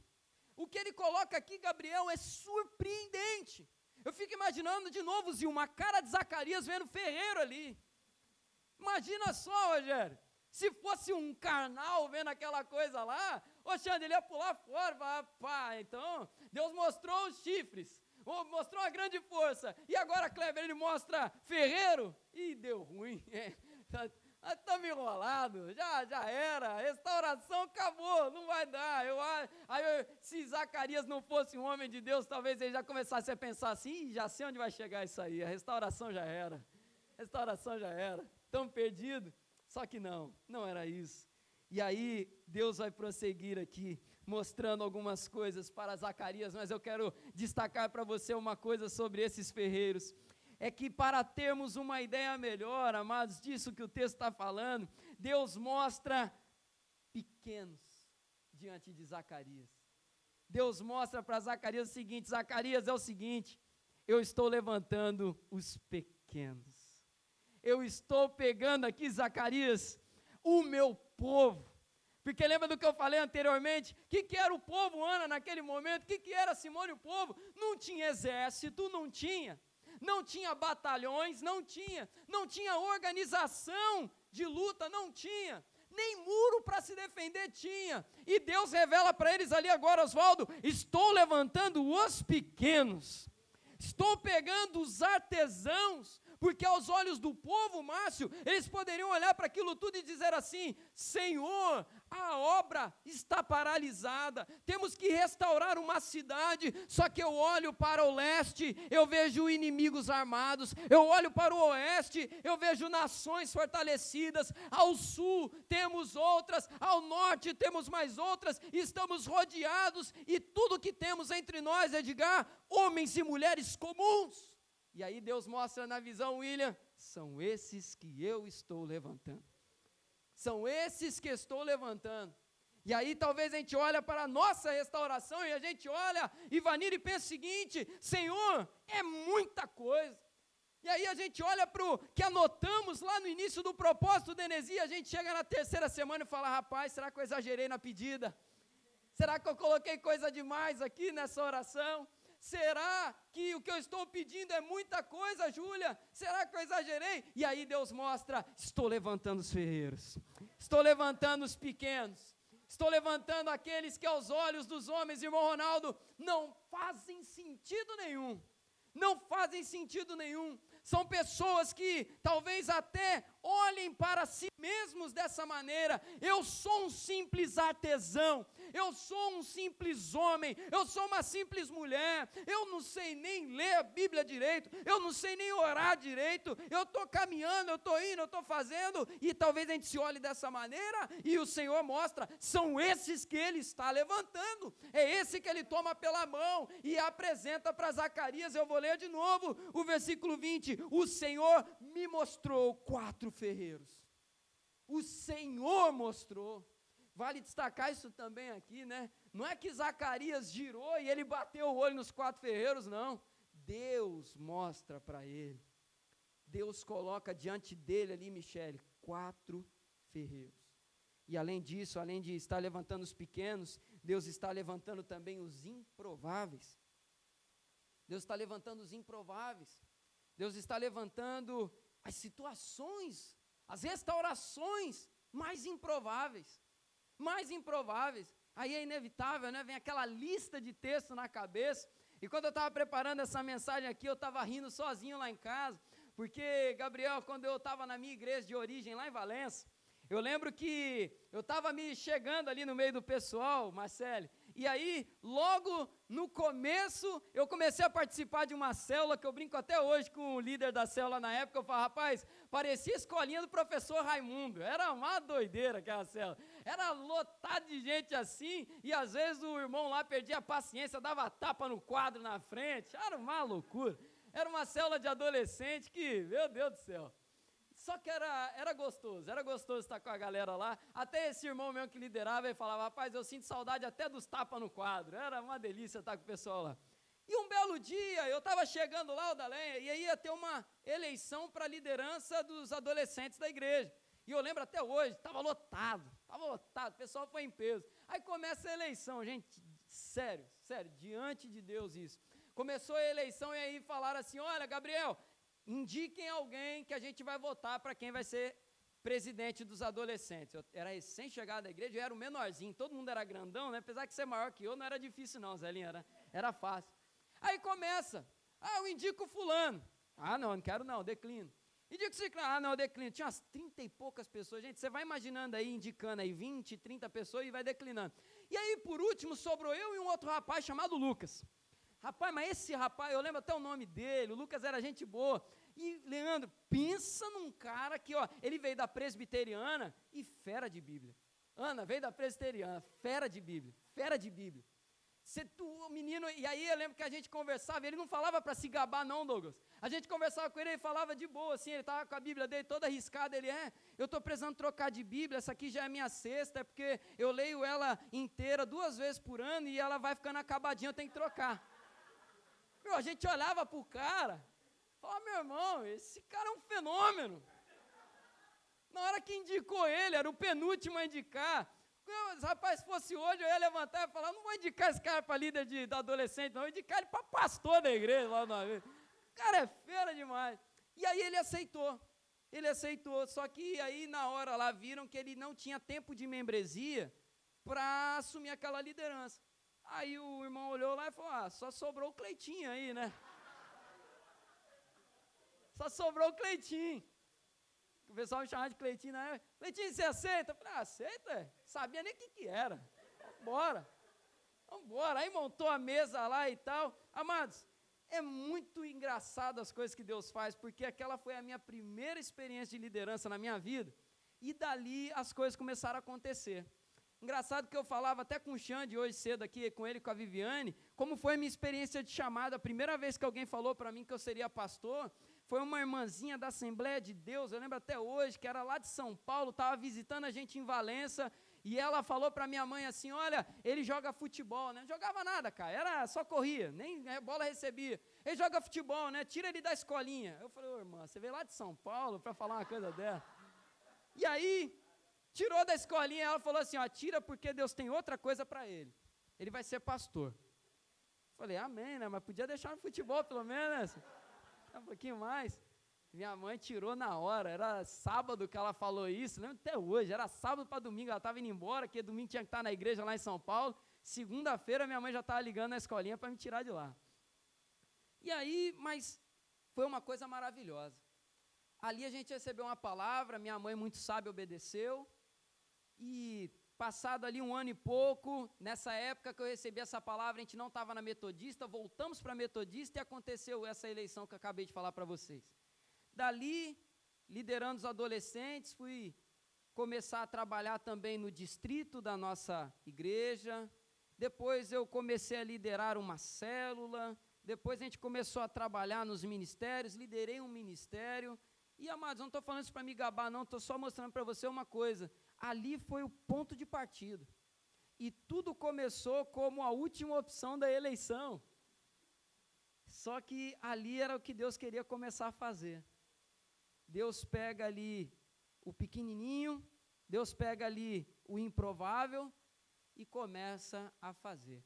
O que ele coloca aqui, Gabriel, é surpreendente. Eu fico imaginando de novo, Zil, uma cara de Zacarias vendo ferreiro ali. Imagina só, Rogério, se fosse um carnal vendo aquela coisa lá, Xande, ele ia pular fora, pá, então, Deus mostrou os chifres, mostrou a grande força, e agora, Kleber, ele mostra ferreiro, e deu ruim, estamos enrolados, já era, a restauração acabou, não vai dar. Se Zacarias não fosse um homem de Deus, talvez ele já começasse a pensar assim, já sei onde vai chegar isso aí, a restauração já era, estamos perdidos. Só que não era isso. E aí, Deus vai prosseguir aqui, mostrando algumas coisas para Zacarias, mas eu quero destacar para você uma coisa sobre esses ferreiros. É que para termos uma ideia melhor, amados, disso que o texto está falando, Deus mostra pequenos diante de Zacarias. Deus mostra para Zacarias o seguinte: Zacarias, é o seguinte, eu estou levantando os pequenos. Eu estou pegando aqui, Zacarias, o meu povo. Porque lembra do que eu falei anteriormente? O que era o povo, Ana, naquele momento? O que era, Simone, o povo? Não tinha exército, não tinha batalhões, não tinha organização de luta, não tinha, nem muro para se defender tinha. E Deus revela para eles ali agora, Oswaldo: estou levantando os pequenos, estou pegando os artesãos, porque aos olhos do povo, Márcio, eles poderiam olhar para aquilo tudo e dizer assim: Senhor, a obra está paralisada, temos que restaurar uma cidade. Só que eu olho para o leste, eu vejo inimigos armados, eu olho para o oeste, eu vejo nações fortalecidas, ao sul temos outras, ao norte temos mais outras, estamos rodeados, e tudo que temos entre nós, Edgar, homens e mulheres comuns. E aí Deus mostra na visão, William: são esses que eu estou levantando. São esses que estou levantando. E aí talvez a gente olha para a nossa restauração e a gente olha, Ivanir, e pensa o seguinte: Senhor, é muita coisa. E aí a gente olha para o que anotamos lá no início do propósito de Enesia, a gente chega na terceira semana e fala: rapaz, será que eu exagerei na pedida? Será que eu coloquei coisa demais aqui nessa oração? Será que o que eu estou pedindo é muita coisa, Júlia? Será que eu exagerei? E aí Deus mostra: estou levantando os ferreiros, estou levantando os pequenos, estou levantando aqueles que aos olhos dos homens, irmão Ronaldo, não fazem sentido nenhum. São pessoas que talvez até olhem para si mesmos dessa maneira: eu sou um simples artesão, eu sou um simples homem, eu sou uma simples mulher, eu não sei nem ler a Bíblia direito, eu não sei nem orar direito, eu estou caminhando, eu estou indo, eu estou fazendo, e talvez a gente se olhe dessa maneira, e o Senhor mostra: são esses que Ele está levantando, é esse que Ele toma pela mão e apresenta para Zacarias. Eu vou ler de novo o versículo 20: o Senhor me mostrou 4 ferreiros. O Senhor mostrou. Vale destacar isso também aqui, né? Não é que Zacarias girou e ele bateu o olho nos 4 ferreiros, não. Deus mostra para ele. Deus coloca diante dele ali, Michele, 4 ferreiros. E além disso, além de estar levantando os pequenos, Deus está levantando também os improváveis. Deus está levantando os improváveis. Deus está levantando as situações, as restaurações mais improváveis. Aí é inevitável, né? Vem aquela lista de texto na cabeça. E quando eu estava preparando essa mensagem aqui, eu estava rindo sozinho lá em casa, porque, Gabriel, quando eu estava na minha igreja de origem, lá em Valença, eu lembro que eu estava me chegando ali no meio do pessoal, Marcelo, e aí, logo no começo, eu comecei a participar de uma célula, que eu brinco até hoje com o líder da célula na época. Eu falo: rapaz, parecia a escolinha do professor Raimundo, era uma doideira aquela célula, era lotado de gente assim, e às vezes o irmão lá perdia a paciência, dava tapa no quadro na frente, era uma loucura. Era uma célula de adolescente que, meu Deus do céu. Só que era gostoso estar com a galera lá. Até esse irmão mesmo que liderava, ele falava: rapaz, eu sinto saudade até dos tapas no quadro. Era uma delícia estar com o pessoal lá. E um belo dia, eu estava chegando lá, Odalenha, e aí ia ter uma eleição para a liderança dos adolescentes da igreja. E eu lembro até hoje, estava lotado, o pessoal foi em peso. Aí começa a eleição, gente, sério, diante de Deus isso. Começou a eleição e aí falaram assim: olha, Gabriel, indiquem alguém que a gente vai votar para quem vai ser presidente dos adolescentes. Eu era recém-chegado da igreja, eu era o menorzinho, todo mundo era grandão, né? Apesar de ser maior que eu, não era difícil não, Zelinha, era fácil. Aí começa: eu indico fulano. Não quero não, declino. E digo assim, não, eu declino. Tinha umas 30 e poucas pessoas. Gente, você vai imaginando aí, indicando aí 20, 30 pessoas e vai declinando. E aí, por último, sobrou eu e um outro rapaz chamado Lucas. Rapaz, mas esse rapaz, eu lembro até o nome dele, o Lucas era gente boa. E, Leandro, pensa num cara que, ó, ele veio da presbiteriana e fera de Bíblia. Ana veio da presbiteriana, fera de Bíblia, fera de Bíblia. O menino, e aí eu lembro que a gente conversava, ele não falava para se gabar não, Douglas. A gente conversava com ele, ele falava de boa, assim, ele estava com a Bíblia dele toda arriscada, eu estou precisando trocar de Bíblia, essa aqui já é minha sexta, é porque eu leio ela inteira 2 vezes por ano e ela vai ficando acabadinha, eu tenho que trocar. Meu, a gente olhava para o cara, falava, meu irmão, esse cara é um fenômeno. Na hora que indicou ele, era o penúltimo a indicar. Rapaz, se fosse hoje, eu ia levantar e falar, não vou indicar esse cara para líder da adolescente, não, vou indicar ele para pastor da igreja, lá na vez. O cara é fera demais. E aí ele aceitou, só que aí na hora lá viram que ele não tinha tempo de membresia para assumir aquela liderança. Aí o irmão olhou lá e falou, só sobrou o Cleitinho aí, né? Só sobrou o Cleitinho. O pessoal me chamava de Cleitinho na época. Cleitinho, você aceita? Eu falei, aceita? Sabia nem o que era. Vambora. Aí montou a mesa lá e tal. Amados, é muito engraçado as coisas que Deus faz, porque aquela foi a minha primeira experiência de liderança na minha vida. E dali as coisas começaram a acontecer. Engraçado que eu falava até com o Xande hoje cedo aqui, com ele e com a Viviane, como foi a minha experiência de chamada. A primeira vez que alguém falou para mim que eu seria pastor, foi uma irmãzinha da Assembleia de Deus, eu lembro até hoje, que era lá de São Paulo, estava visitando a gente em Valença, e ela falou para minha mãe assim, olha, ele joga futebol, né? Não jogava nada, cara, era só corria, nem bola recebia. Ele joga futebol, né? Tira ele da escolinha. Eu falei, ô irmã, você veio lá de São Paulo para falar uma coisa dessa? E aí, tirou da escolinha, ela falou assim, ó, tira porque Deus tem outra coisa para ele. Ele vai ser pastor. Eu falei, amém, né? Mas podia deixar no futebol pelo menos, né? Um pouquinho mais. Minha mãe tirou na hora, era sábado que ela falou isso, lembro até hoje, era sábado para domingo, ela estava indo embora, porque domingo tinha que estar na igreja lá em São Paulo, segunda-feira minha mãe já estava ligando na escolinha para me tirar de lá. E aí, mas foi uma coisa maravilhosa. Ali a gente recebeu uma palavra, minha mãe muito sábia obedeceu, e passado ali 1 ano e pouco, nessa época que eu recebi essa palavra, a gente não estava na Metodista, voltamos para a Metodista e aconteceu essa eleição que eu acabei de falar para vocês. Dali, liderando os adolescentes, fui começar a trabalhar também no distrito da nossa igreja, depois eu comecei a liderar uma célula, depois a gente começou a trabalhar nos ministérios, liderei um ministério, e amados, não estou falando isso para me gabar não, estou só mostrando para você uma coisa. Ali foi o ponto de partida. E tudo começou como a última opção da eleição. Só que ali era o que Deus queria começar a fazer. Deus pega ali o pequenininho, Deus pega ali o improvável e começa a fazer.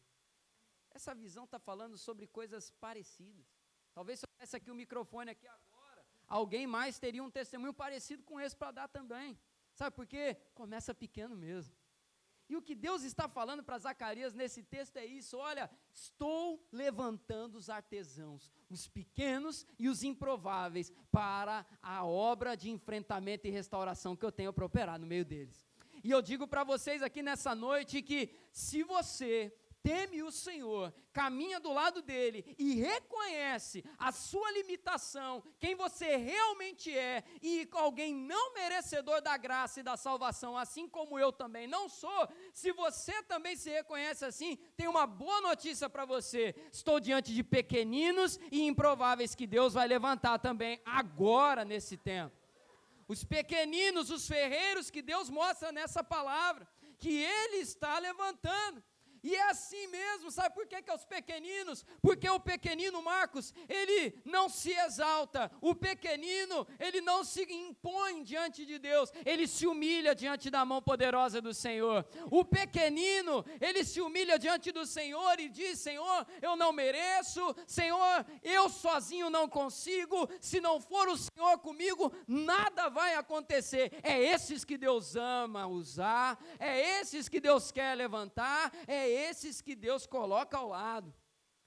Essa visão está falando sobre coisas parecidas. Talvez se eu tivesse aqui o microfone aqui agora, alguém mais teria um testemunho parecido com esse para dar também. Sabe por quê? Começa pequeno mesmo. E o que Deus está falando para Zacarias nesse texto é isso, olha, estou levantando os artesãos, os pequenos e os improváveis, para a obra de enfrentamento e restauração que eu tenho para operar no meio deles. E eu digo para vocês aqui nessa noite que se você teme o Senhor, caminha do lado dele e reconhece a sua limitação, quem você realmente é, e alguém não merecedor da graça e da salvação, assim como eu também não sou, se você também se reconhece assim, tem uma boa notícia para você, estou diante de pequeninos e improváveis que Deus vai levantar também agora nesse tempo. Os pequeninos, os ferreiros que Deus mostra nessa palavra, que Ele está levantando. E é assim mesmo, sabe por que é os pequeninos? Porque o pequenino, Marcos, ele não se exalta, o pequenino, ele não se impõe diante de Deus, ele se humilha diante da mão poderosa do Senhor. O pequenino, ele se humilha diante do Senhor e diz, Senhor, eu não mereço, Senhor, eu sozinho não consigo, se não for o Senhor comigo, nada vai acontecer. É esses que Deus ama usar, é esses que Deus quer levantar, é esses que Deus coloca ao lado.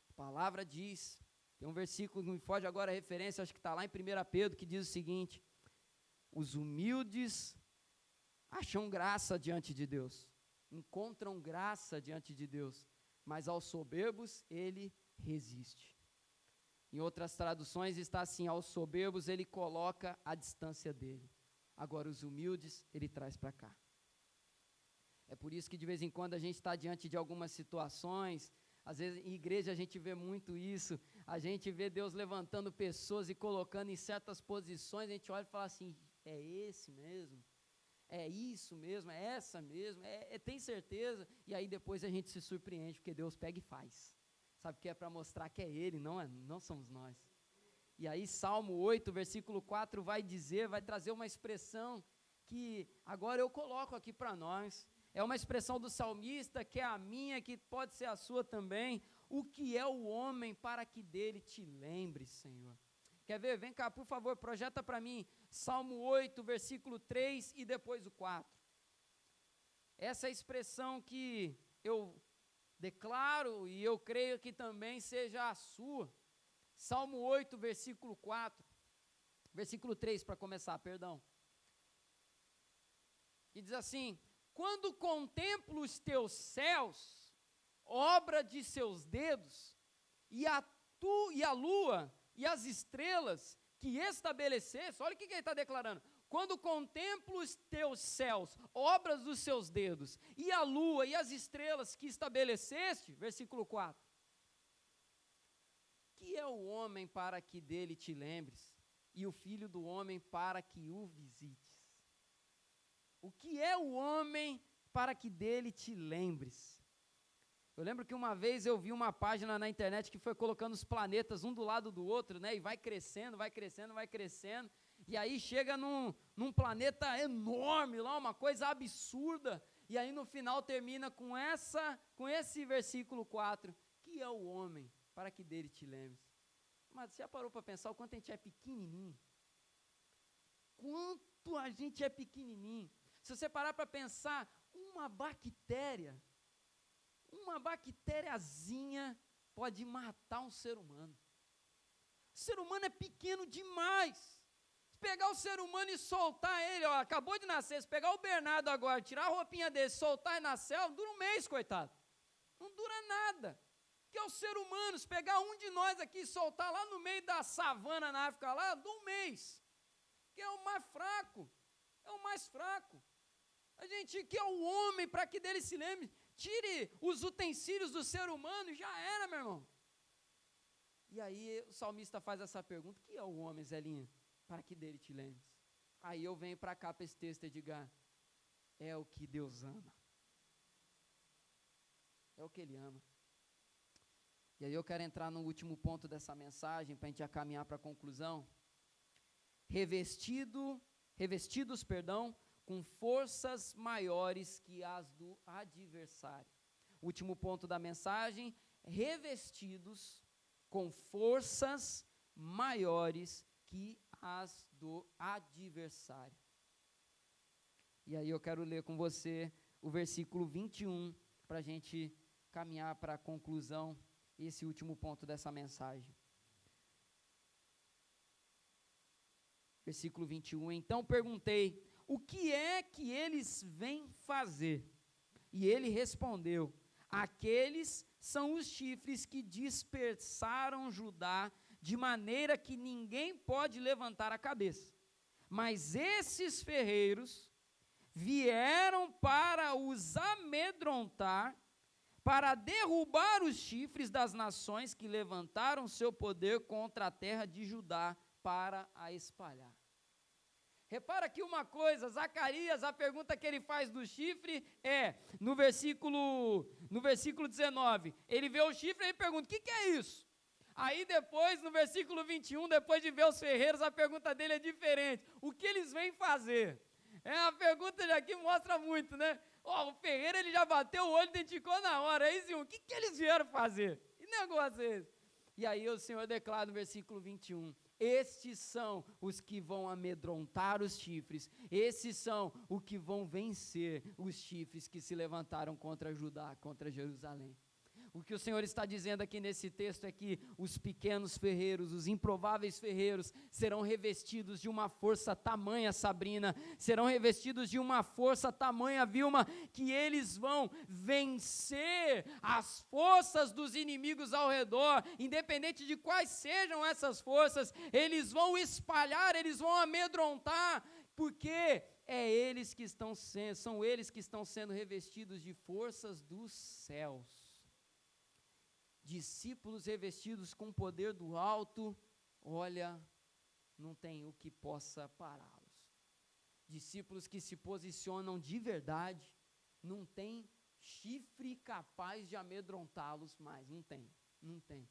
A palavra diz, Tem um versículo que me foge agora a referência, acho que está lá em 1 Pedro, que diz o seguinte: os humildes acham graça diante de Deus, encontram graça diante de Deus, mas aos soberbos ele resiste. Em outras traduções está assim: aos soberbos ele coloca a distância dele, agora os humildes ele traz para cá. É por isso que de vez em quando a gente está diante de algumas situações, às vezes em igreja a gente vê muito isso, a gente vê Deus levantando pessoas e colocando em certas posições, a gente olha e fala assim: é esse mesmo? É isso mesmo? É essa mesmo? Tem certeza? E aí depois a gente se surpreende, porque Deus pega e faz. Sabe o que é? Para mostrar que é Ele, não somos nós. E aí Salmo 8, versículo 4 vai trazer uma expressão que agora eu coloco aqui para nós. É uma expressão do salmista, que é a minha, que pode ser a sua também. O que é o homem para que dele te lembres, Senhor? Quer ver? Vem cá, por favor, projeta para mim Salmo 8, versículo 3 e depois o 4. Essa é a expressão que eu declaro e eu creio que também seja a sua. Salmo 8, versículo 4, versículo 3 para começar, perdão. Que diz assim: quando contemplo os teus céus, obra de seus dedos, e a lua e as estrelas que estabeleceste, olha o que ele está declarando: quando contemplo os teus céus, obras dos seus dedos, e a lua e as estrelas que estabeleceste, versículo 4, que é o homem para que dele te lembres, e o filho do homem para que o visites? O que é o homem para que dele te lembres? Eu lembro que uma vez eu vi uma página na internet que foi colocando os planetas um do lado do outro, né? E vai crescendo, vai crescendo, vai crescendo. E aí chega num planeta enorme lá, uma coisa absurda. E aí no final termina com esse versículo 4. Que é o homem para que dele te lembres? Mas você já parou para pensar o quanto a gente é pequenininho? Quanto a gente é pequenininho? Se você parar para pensar, uma bactériazinha pode matar um ser humano. O ser humano é pequeno demais. Se pegar o ser humano e soltar ele, ó, acabou de nascer, se pegar o Bernardo agora, tirar a roupinha dele, soltar ele na selva, dura um mês, coitado. Não dura nada. Que é o ser humano, se pegar um de nós aqui e soltar lá no meio da savana na África, lá, dura um mês. Que é o mais fraco. É o mais fraco. A gente quer o homem para que dele se lembre. Tire os utensílios do ser humano e já era, meu irmão. E aí o salmista faz essa pergunta: que é o homem, Zelinha, para que dele te lembres? Aí eu venho para cá para esse texto, Edgar: é o que Deus ama. É o que Ele ama. E aí eu quero entrar no último ponto dessa mensagem, para a gente caminhar para a conclusão. Revestidos, com forças maiores que as do adversário. Último ponto da mensagem: revestidos com forças maiores que as do adversário. E aí eu quero ler com você o versículo 21, para a gente caminhar para a conclusão, esse último ponto dessa mensagem. Versículo 21, então perguntei: o que é que eles vêm fazer? E ele respondeu: aqueles são os chifres que dispersaram Judá, de maneira que ninguém pode levantar a cabeça. Mas esses ferreiros vieram para os amedrontar, para derrubar os chifres das nações que levantaram seu poder contra a terra de Judá, para a espalhar. Repara aqui uma coisa, Zacarias, a pergunta que ele faz do chifre é, no versículo 19, ele vê o chifre e ele pergunta: o que é isso? Aí depois, no versículo 21, depois de ver os ferreiros, a pergunta dele é diferente: o que eles vêm fazer? A pergunta aqui mostra muito, né? O ferreiro, ele já bateu o olho, identificou na hora, aí sim, o que eles vieram fazer? Que negócio é esse? E aí o Senhor declara no versículo 21, estes são os que vão amedrontar os chifres, esses são os que vão vencer os chifres que se levantaram contra Judá, contra Jerusalém. O que o Senhor está dizendo aqui nesse texto é que os pequenos ferreiros, os improváveis ferreiros, serão revestidos de uma força tamanha, Sabrina, serão revestidos de uma força tamanha, Vilma, que eles vão vencer as forças dos inimigos ao redor, independente de quais sejam essas forças, eles vão espalhar, eles vão amedrontar, porque são eles que estão sendo revestidos de forças dos céus. Discípulos revestidos com o poder do alto, olha, não tem o que possa pará-los. Discípulos que se posicionam de verdade, não tem chifre capaz de amedrontá-los mais, não tem.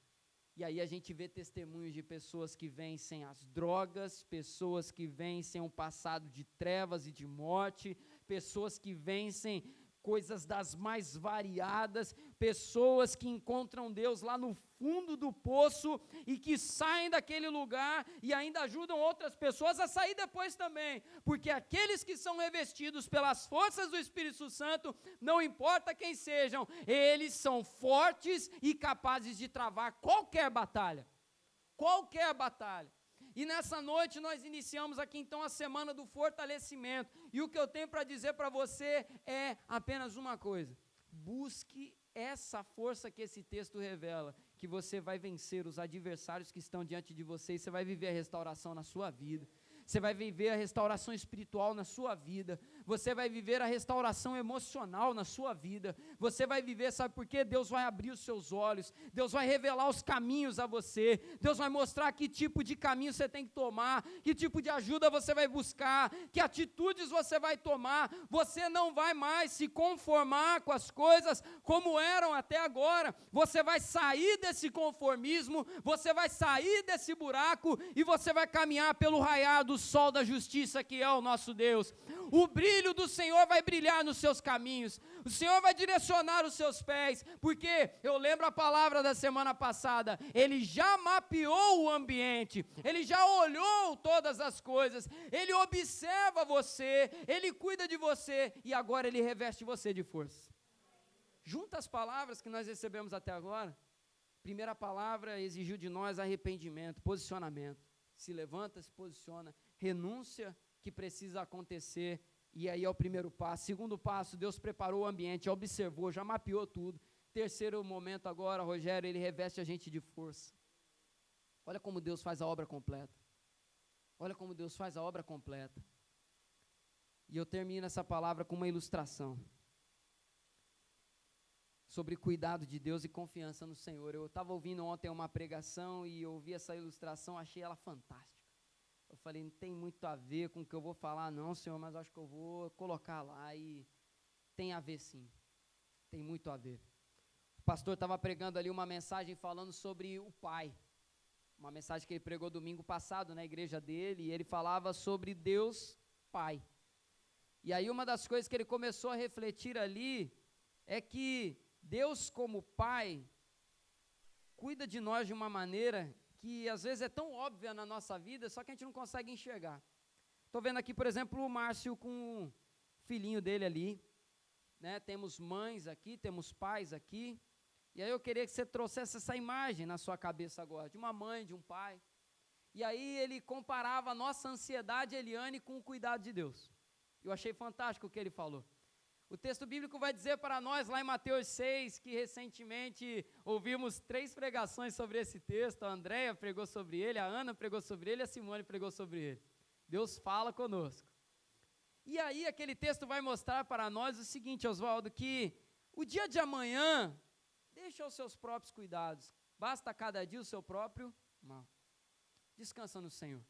E aí a gente vê testemunhos de pessoas que vencem as drogas, pessoas que vencem um passado de trevas e de morte, pessoas que vencem coisas das mais variadas, pessoas que encontram Deus lá no fundo do poço e que saem daquele lugar e ainda ajudam outras pessoas a sair depois também, porque aqueles que são revestidos pelas forças do Espírito Santo, não importa quem sejam, eles são fortes e capazes de travar qualquer batalha. E nessa noite nós iniciamos aqui então a semana do fortalecimento, e o que eu tenho para dizer para você é apenas uma coisa: busque essa força que esse texto revela, que você vai vencer os adversários que estão diante de você, e você vai viver a restauração na sua vida, você vai viver a restauração espiritual na sua vida, você vai viver a restauração emocional na sua vida, você vai viver, sabe por quê? Deus vai abrir os seus olhos, Deus vai revelar os caminhos a você, Deus vai mostrar que tipo de caminho você tem que tomar, que tipo de ajuda você vai buscar, que atitudes você vai tomar, você não vai mais se conformar com as coisas como eram até agora, você vai sair desse conformismo, você vai sair desse buraco, e você vai caminhar pelo raiar do sol da justiça que é o nosso Deus. O brilho do Senhor vai brilhar nos seus caminhos, o Senhor vai direcionar os seus pés, porque eu lembro a palavra da semana passada, Ele já mapeou o ambiente, Ele já olhou todas as coisas, Ele observa você, Ele cuida de você, e agora Ele reveste você de força. Junta as palavras que nós recebemos até agora. Primeira palavra exigiu de nós arrependimento, posicionamento. Se levanta, se posiciona, renúncia que precisa acontecer, e aí é o primeiro passo. Segundo passo, Deus preparou o ambiente, já observou, já mapeou tudo. Terceiro momento agora, Rogério, Ele reveste a gente de força. Olha como Deus faz a obra completa. E eu termino essa palavra com uma ilustração sobre cuidado de Deus e confiança no Senhor. Eu estava ouvindo ontem uma pregação e eu ouvi essa ilustração, achei ela fantástica. Eu falei, não tem muito a ver com o que eu vou falar não, Senhor, mas acho que eu vou colocar lá, e tem a ver sim, tem muito a ver. O pastor estava pregando ali uma mensagem falando sobre o Pai, uma mensagem que ele pregou domingo passado na igreja dele, e ele falava sobre Deus Pai. E aí uma das coisas que ele começou a refletir ali é que Deus como Pai cuida de nós de uma maneira que às vezes é tão óbvia na nossa vida, só que a gente não consegue enxergar. Estou vendo aqui, por exemplo, o Márcio com o filhinho dele ali, né? Temos mães aqui, temos pais aqui, e aí eu queria que você trouxesse essa imagem na sua cabeça agora, de uma mãe, de um pai, e aí ele comparava a nossa ansiedade, Eliane, com o cuidado de Deus. Eu achei fantástico o que ele falou. O texto bíblico vai dizer para nós, lá em Mateus 6, que recentemente ouvimos 3 pregações sobre esse texto, a Andréia pregou sobre ele, a Ana pregou sobre ele, a Simone pregou sobre ele. Deus fala conosco. E aí aquele texto vai mostrar para nós o seguinte, Oswaldo, que o dia de amanhã, deixa os seus próprios cuidados, basta cada dia o seu próprio mal. Descansa no Senhor.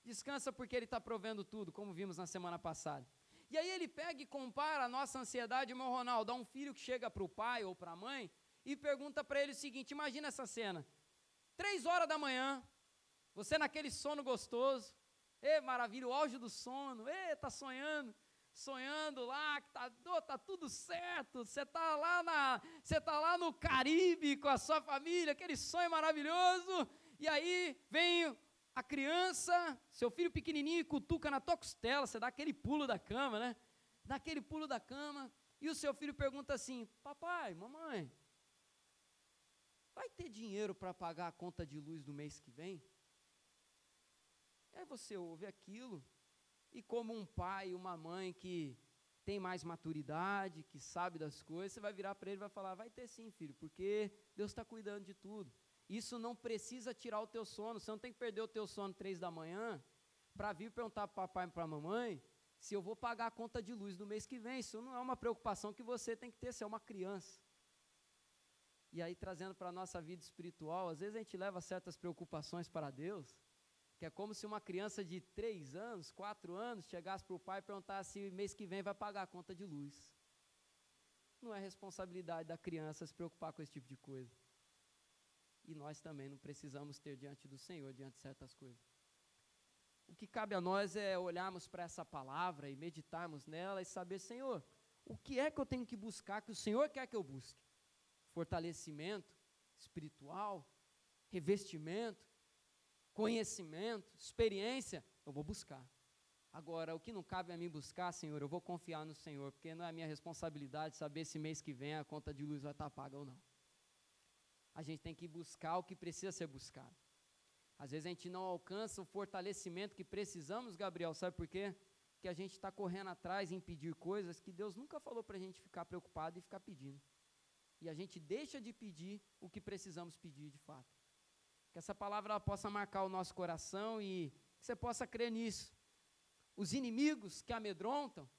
Descansa porque Ele está provendo tudo, como vimos na semana passada. E aí ele pega e compara a nossa ansiedade, irmão Ronaldo, a um filho que chega para o pai ou para a mãe e pergunta para ele o seguinte, imagina essa cena, 3 horas da manhã, você naquele sono gostoso, maravilha, o auge do sono, tá sonhando lá, que tá tudo certo, você tá lá no Caribe com a sua família, aquele sonho maravilhoso, e aí vem a criança, seu filho pequenininho, e cutuca na tua costela, você dá aquele pulo da cama, né? Dá aquele pulo da cama, e o seu filho pergunta assim, papai, mamãe, vai ter dinheiro para pagar a conta de luz do mês que vem? Aí você ouve aquilo, e como um pai e uma mãe que tem mais maturidade, que sabe das coisas, você vai virar para ele e vai falar, vai ter sim, filho, porque Deus está cuidando de tudo. Isso não precisa tirar o teu sono, você não tem que perder o teu sono 3 da manhã, para vir perguntar para o papai e para a mamãe, se eu vou pagar a conta de luz do mês que vem. Isso não é uma preocupação que você tem que ter, você é uma criança. E aí, trazendo para a nossa vida espiritual, às vezes a gente leva certas preocupações para Deus, que é como se uma criança de 3 anos, 4 anos, chegasse para o pai e perguntasse se mês que vem vai pagar a conta de luz. Não é responsabilidade da criança se preocupar com esse tipo de coisa. E nós também não precisamos ter diante do Senhor, diante de certas coisas. O que cabe a nós é olharmos para essa palavra e meditarmos nela e saber, Senhor, o que é que eu tenho que buscar, que o Senhor quer que eu busque? Fortalecimento espiritual, revestimento, conhecimento, experiência, eu vou buscar. Agora, o que não cabe a mim buscar, Senhor, eu vou confiar no Senhor, porque não é a minha responsabilidade saber se mês que vem a conta de luz vai estar paga ou não. A gente tem que buscar o que precisa ser buscado. Às vezes a gente não alcança o fortalecimento que precisamos, Gabriel, sabe por quê? Porque a gente está correndo atrás em pedir coisas que Deus nunca falou para a gente ficar preocupado e ficar pedindo. E a gente deixa de pedir o que precisamos pedir de fato. Que essa palavra ela possa marcar o nosso coração e que você possa crer nisso. Os inimigos que amedrontam,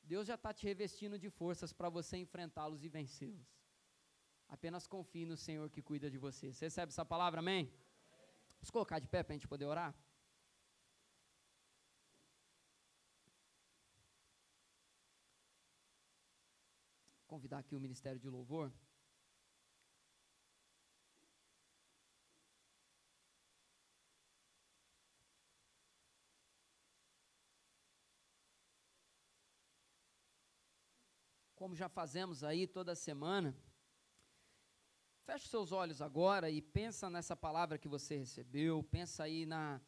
Deus já está te revestindo de forças para você enfrentá-los e vencê-los. Apenas confie no Senhor que cuida de você. Você recebe essa palavra, amém? Vamos colocar de pé para a gente poder orar? Convidar aqui o Ministério de Louvor. Como já fazemos aí toda semana, feche seus olhos agora e pensa nessa palavra que você recebeu, pensa aí na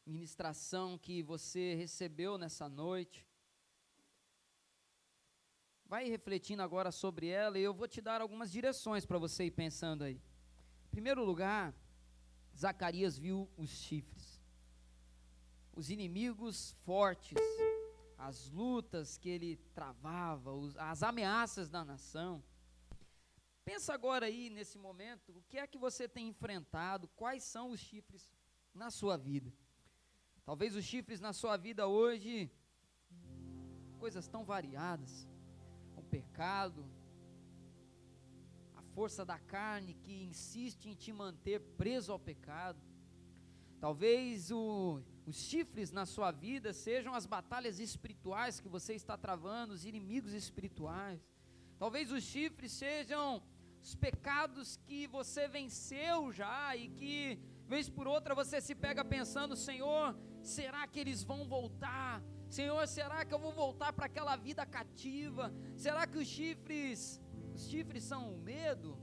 ministração que você recebeu nessa noite. Vai refletindo agora sobre ela e eu vou te dar algumas direções para você ir pensando aí. Em primeiro lugar, Zacarias viu os chifres, os inimigos fortes, as lutas que ele travava, as ameaças da nação. Pensa agora aí, nesse momento, o que é que você tem enfrentado, quais são os chifres na sua vida. Talvez os chifres na sua vida hoje, coisas tão variadas, o pecado, a força da carne que insiste em te manter preso ao pecado. Talvez os chifres na sua vida sejam as batalhas espirituais que você está travando, os inimigos espirituais. Talvez os chifres sejam os pecados que você venceu já e que, vez por outra, você se pega pensando, Senhor, será que eles vão voltar? Senhor, será que eu vou voltar para aquela vida cativa? Será que os chifres são o medo,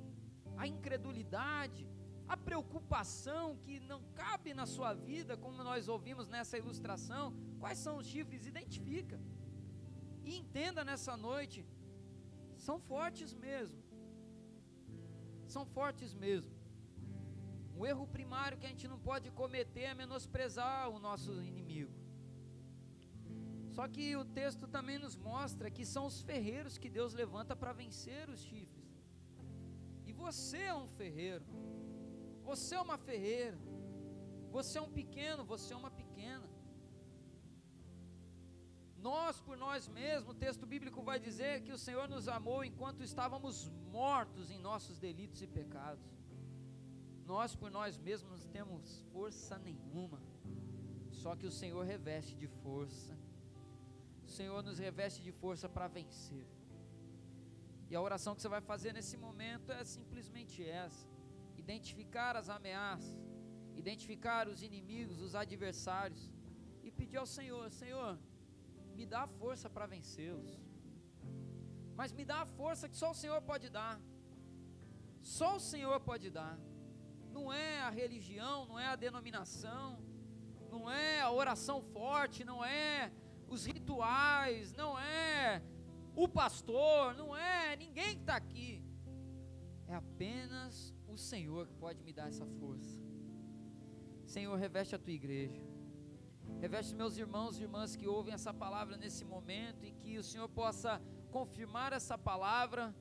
a incredulidade, a preocupação que não cabe na sua vida, como nós ouvimos nessa ilustração? Quais são os chifres? Identifica e entenda nessa noite, são fortes mesmo, são fortes mesmo. O erro primário que a gente não pode cometer é menosprezar o nosso inimigo. Só que o texto também nos mostra que são os ferreiros que Deus levanta para vencer os chifres. E você é um ferreiro, você é uma ferreira, você é um pequeno, você é uma pequena. Nós por nós mesmos, o texto bíblico vai dizer que o Senhor nos amou enquanto estávamos mortos em nossos delitos e pecados. Nós por nós mesmos não temos força nenhuma, só que o Senhor reveste de força. O Senhor nos reveste de força para vencer. E a oração que você vai fazer nesse momento é simplesmente essa: identificar as ameaças, identificar os inimigos, os adversários, e pedir ao Senhor: Senhor, me dá a força para vencê-los. Mas me dá a força que só o Senhor pode dar. Só o Senhor pode dar. Não é a religião, não é a denominação, não é a oração forte, não é os rituais, não é o pastor, não é ninguém que está aqui. É apenas o Senhor que pode me dar essa força. Senhor, reveste a tua igreja, reveste meus irmãos e irmãs que ouvem essa palavra nesse momento, e que o Senhor possa confirmar essa palavra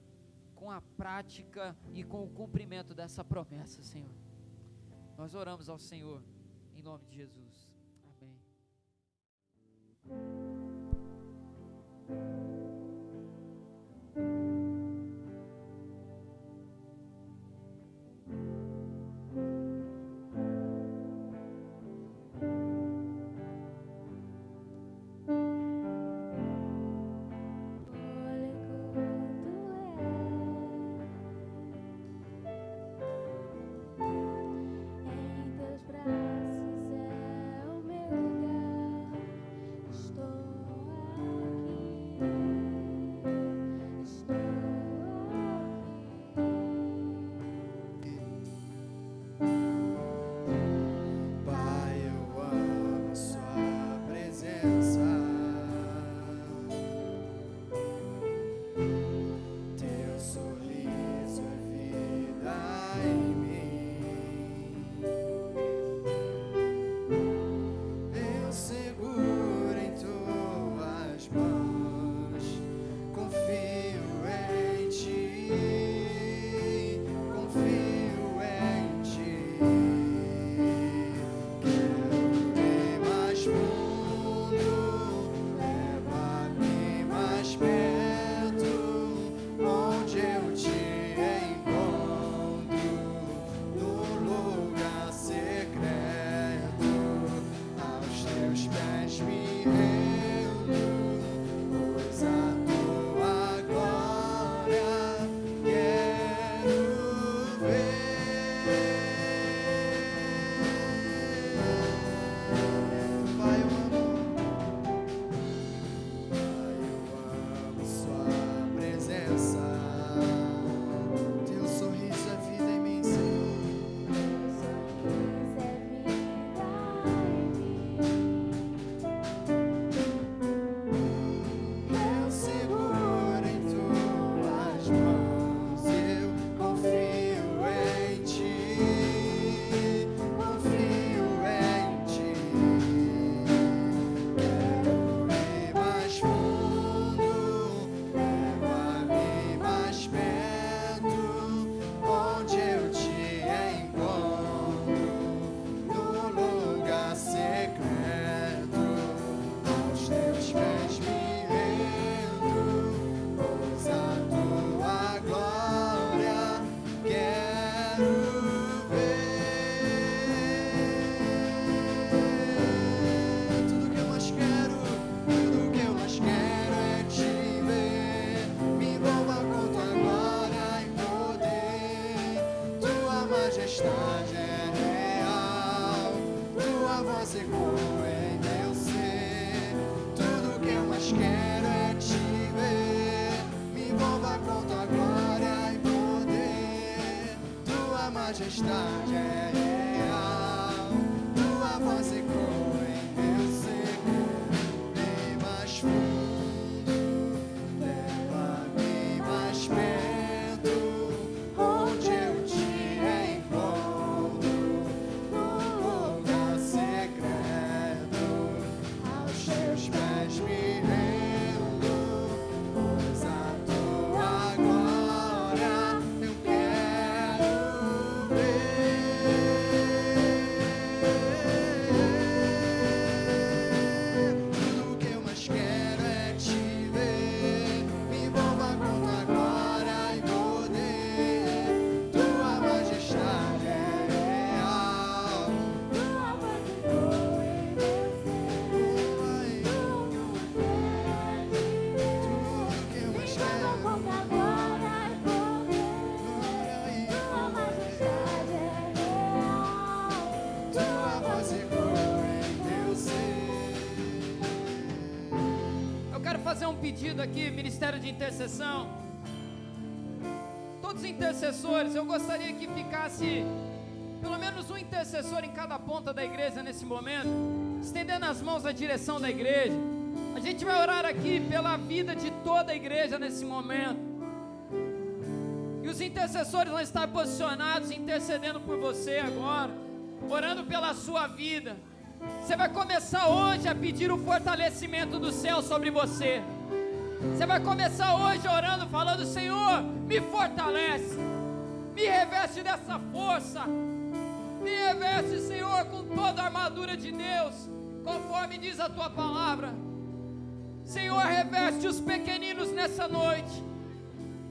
com a prática e com o cumprimento dessa promessa, Senhor. Nós oramos ao Senhor, em nome de Jesus, amém. Majestade é real, tua voz ecoa em meu ser, bem mais fundo, leva-me mais perto, onde eu te encontro, no lugar secreto, aos teus pés me rendo, pois a tua glória eu quero ver. Tudo que eu mais quero é te ver, me envolva com tua glória e poder, tua majestade é real, tua voz ecoa em meu ser, tudo que eu mais quero, glória e poder, tua majestade é real, tua voz ecoa em meu ser. Eu quero fazer um pedido aqui, Ministério de Intercessão. Todos os intercessores, eu gostaria que ficasse pelo menos um intercessor em cada ponta da igreja nesse momento, estendendo as mãos na direção da igreja. A gente vai orar aqui pela vida de toda a igreja nesse momento. E os intercessores vão estar posicionados, intercedendo por você agora, orando pela sua vida. Você vai começar hoje a pedir o fortalecimento do céu sobre você. Você vai começar hoje orando, falando: Senhor, me fortalece, me reveste dessa força, me reveste, Senhor, com toda a armadura de Deus, conforme diz a tua palavra. Senhor, reveste os pequeninos nessa noite.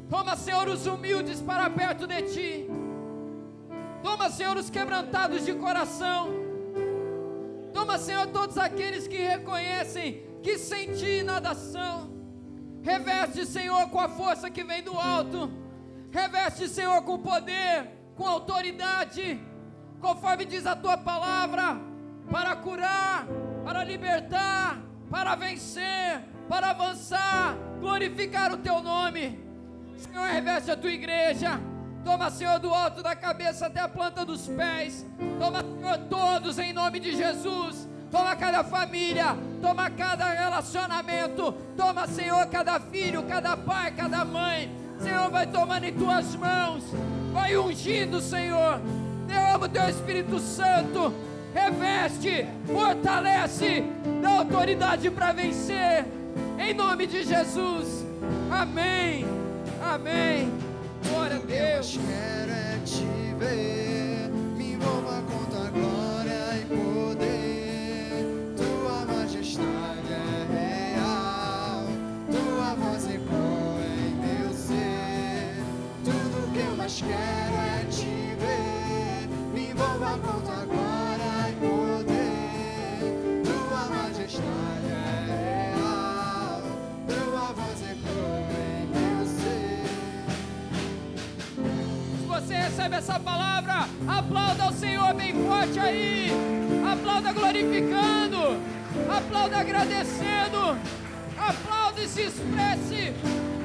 Toma, Senhor, os humildes para perto de ti. Toma, Senhor, os quebrantados de coração. Toma, Senhor, todos aqueles que reconhecem que sem ti nada são. Reveste, Senhor, com a força que vem do alto. Reveste, Senhor, com poder, com autoridade, conforme diz a tua palavra, para curar, para libertar, para vencer, para avançar, glorificar o teu nome. Senhor, reveste a tua igreja. Toma, Senhor, do alto da cabeça até a planta dos pés. Toma, Senhor, todos em nome de Jesus. Toma cada família, toma cada relacionamento. Toma, Senhor, cada filho, cada pai, cada mãe. Senhor, vai tomando em tuas mãos, vai ungindo, Senhor. Derrama o teu Espírito Santo. Reveste, fortalece, dá autoridade para vencer, em nome de Jesus. Amém, amém. Glória a Deus. Eu quero é te ver, me envolva com tua glória e poder. Tua majestade é real, tua voz ecoa em meu ser. Tudo que eu mais quero é te ver, me envolva com tua glória e poder. Tua majestade é real, tua voz ecoa em meu ser. Você recebe essa palavra, aplauda ao Senhor bem forte aí, aplauda glorificando, aplauda agradecendo, aplauda e se expresse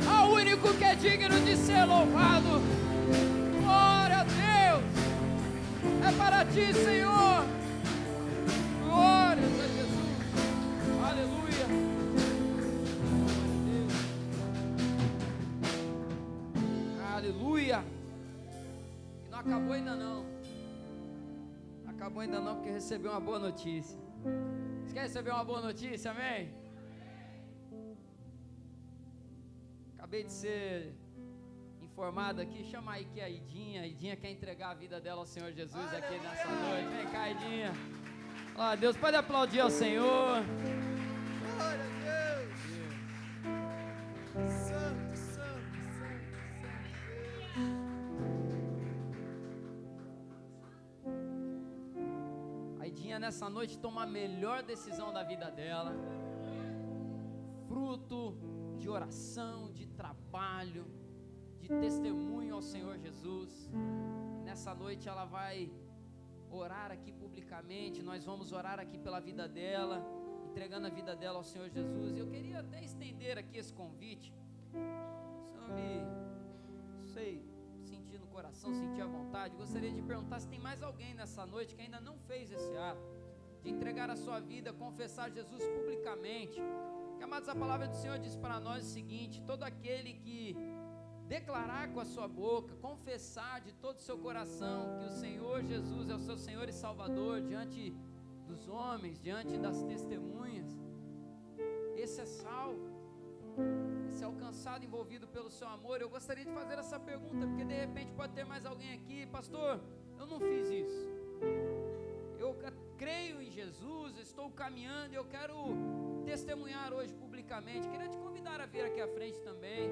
ao único que é digno de ser louvado. Glória a Deus, é para ti, Senhor. Glórias a Jesus, aleluia. Aleluia. Não acabou ainda não. Acabou ainda não, porque recebeu uma boa notícia. Você quer receber uma boa notícia, amém? Acabei de ser informado aqui. Chama aí que é a Idinha. A Idinha quer entregar a vida dela ao Senhor Jesus aqui nessa noite. Vem cá, Idinha. Ó, Deus, pode aplaudir ao Senhor. Glória a Deus. Santo, santo, santo, santo Deus. A Idinha nessa noite toma a melhor decisão da vida dela, fruto de oração, de trabalho, de testemunho ao Senhor Jesus. Nessa noite ela vai orar aqui publicamente, nós vamos orar aqui pela vida dela, entregando a vida dela ao Senhor Jesus. E eu queria até estender aqui esse convite. O Senhor sentir no coração, sentir à vontade. Gostaria de perguntar se tem mais alguém nessa noite que ainda não fez esse ato, de entregar a sua vida, confessar Jesus publicamente. Que, amados, a palavra do Senhor diz para nós o seguinte: todo aquele que declarar com a sua boca, confessar de todo o seu coração que o Senhor Jesus é o seu Senhor e Salvador diante dos homens, diante das testemunhas, esse é salvo, esse é alcançado, envolvido pelo seu amor. Eu gostaria de fazer essa pergunta, porque de repente pode ter mais alguém aqui: pastor, eu não fiz isso, eu creio em Jesus, estou caminhando e eu quero testemunhar hoje publicamente. Queria te convidar a vir aqui à frente também,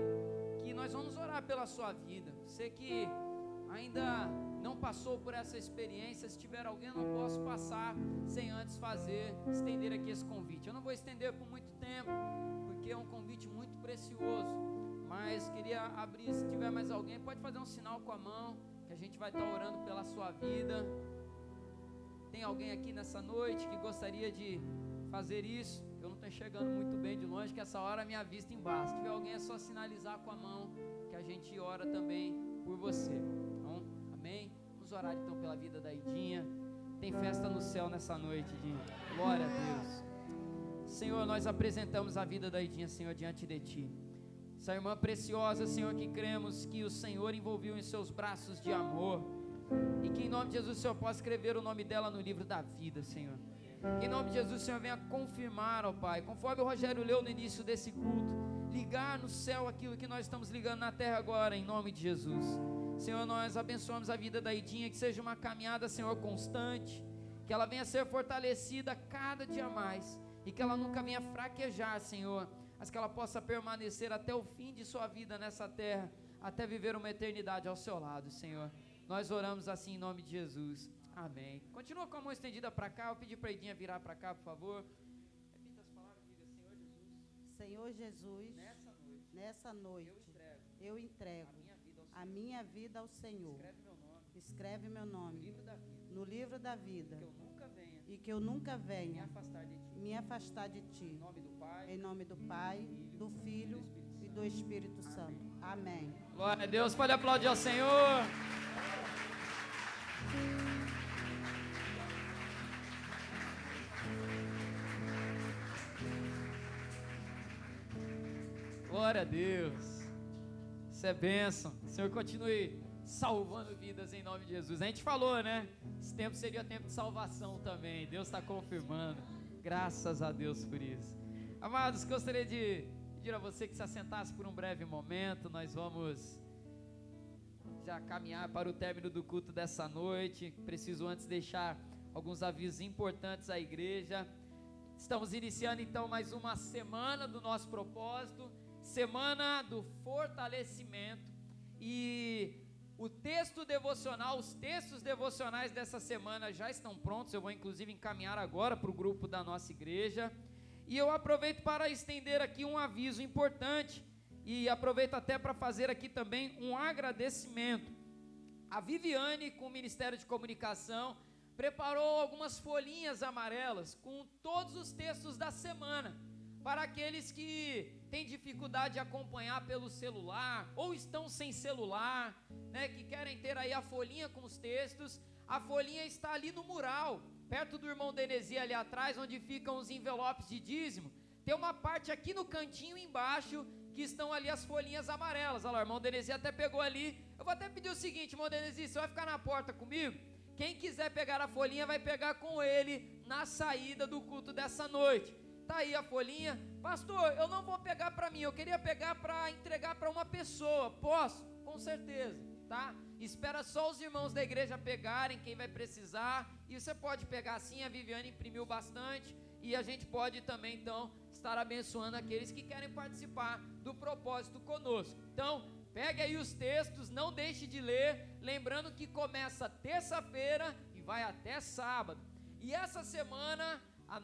que nós vamos orar pela sua vida. Você que ainda não passou por essa experiência, se tiver alguém, eu não posso passar sem antes estender aqui esse convite. Eu não vou estender por muito tempo, porque é um convite muito precioso, mas queria abrir. Se tiver mais alguém, pode fazer um sinal com a mão, que a gente vai estar orando pela sua vida. Tem alguém aqui nessa noite que gostaria de fazer isso? Eu não estou enxergando muito bem de longe, que essa hora a minha vista embaixo. Se tiver alguém, é só sinalizar com a mão, que a gente ora também por você. Então, amém? Vamos orar então pela vida da Idinha. Tem festa no céu nessa noite, Idinha. Glória a Deus. Senhor, nós apresentamos a vida da Idinha, Senhor, diante de Ti. essa irmã preciosa, Senhor, que cremos que o Senhor envolveu em seus braços de amor, e que em nome de Jesus o Senhor possa escrever o nome dela no livro da vida, Senhor. Em nome de Jesus o Senhor venha confirmar, ó Pai, conforme o Rogério leu no início desse culto, ligar no céu aquilo que nós estamos ligando na terra agora, em nome de Jesus. Senhor, nós abençoamos a vida da Idinha, que seja uma caminhada, Senhor, constante, que ela venha ser fortalecida cada dia mais, e que ela nunca venha fraquejar, Senhor, mas que ela possa permanecer até o fim de sua vida nessa terra, até viver uma eternidade ao seu lado, Senhor. Nós oramos assim em nome de Jesus, amém. Continua com a mão estendida para cá, eu pedi para a Idinha virar para cá, por favor. Repita as palavras, diga: Senhor Jesus, Nessa noite, eu entrego a minha vida ao Senhor. Escreve meu nome no livro da vida, e que eu nunca venha me afastar de Ti. Em nome do Pai, do Filho e do Espírito Santo. Amém. Glória a Deus, pode aplaudir ao Senhor. Glória a Deus, isso é bênção. O Senhor continue salvando vidas em nome de Jesus. A gente falou, né? Esse tempo seria tempo de salvação também. Deus está confirmando. Graças a Deus por isso. Amados, gostaria de pedir a você que se assentasse por um breve momento. Nós vamos já caminhar para o término do culto dessa noite. Preciso antes deixar alguns avisos importantes à igreja. Estamos iniciando então mais uma semana do nosso propósito, semana do fortalecimento, e o texto devocional, os textos devocionais dessa semana já estão prontos. Eu vou inclusive encaminhar agora para o grupo da nossa igreja, e eu aproveito para estender aqui um aviso importante, e aproveito até para fazer aqui também um agradecimento. A Viviane, com o Ministério de Comunicação, preparou algumas folhinhas amarelas com todos os textos da semana, para aqueles que têm dificuldade de acompanhar pelo celular, ou estão sem celular, né, que querem ter aí a folhinha com os textos. A folhinha está ali no mural, perto do irmão Denesi ali atrás, onde ficam os envelopes de dízimo. Tem uma parte aqui no cantinho embaixo, que estão ali as folhinhas amarelas. Olha lá, o irmão Denesi até pegou ali. Eu vou até pedir o seguinte, irmão Denesi, você vai ficar na porta comigo? Quem quiser pegar a folhinha, vai pegar com ele na saída do culto dessa noite. Tá aí a folhinha. Pastor, eu não vou pegar para mim, eu queria pegar para entregar para uma pessoa. Posso? Com certeza, tá? Espera só os irmãos da igreja pegarem, quem vai precisar, e você pode pegar assim. A Viviane imprimiu bastante, e a gente pode também então estar abençoando aqueles que querem participar do propósito conosco. Então, pegue aí os textos, não deixe de ler, lembrando que começa terça-feira e vai até sábado. E essa semana a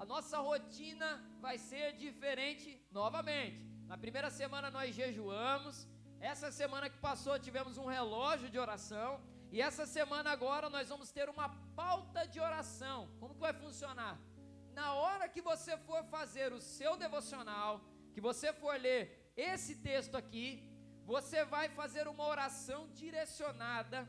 nossa rotina vai ser diferente novamente. Na primeira semana nós jejuamos, essa semana que passou tivemos um relógio de oração, e essa semana agora nós vamos ter uma pauta de oração. Como que vai funcionar? Na hora que você for fazer o seu devocional, que você for ler esse texto aqui, você vai fazer uma oração direcionada,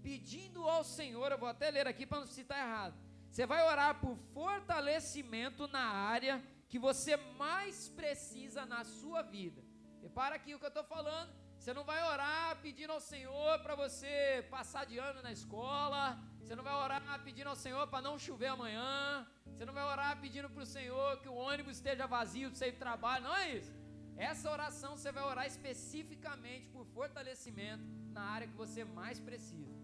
pedindo ao Senhor. Eu vou até ler aqui para não citar errado. Você vai orar por fortalecimento na área que você mais precisa na sua vida. Repara aqui o que eu estou falando. Você não vai orar pedindo ao Senhor para você passar de ano na escola. Você não vai orar pedindo ao Senhor para não chover amanhã. Você não vai orar pedindo para o Senhor que o ônibus esteja vazio para você ir para o trabalho. Não é isso. Essa oração você vai orar especificamente por fortalecimento na área que você mais precisa.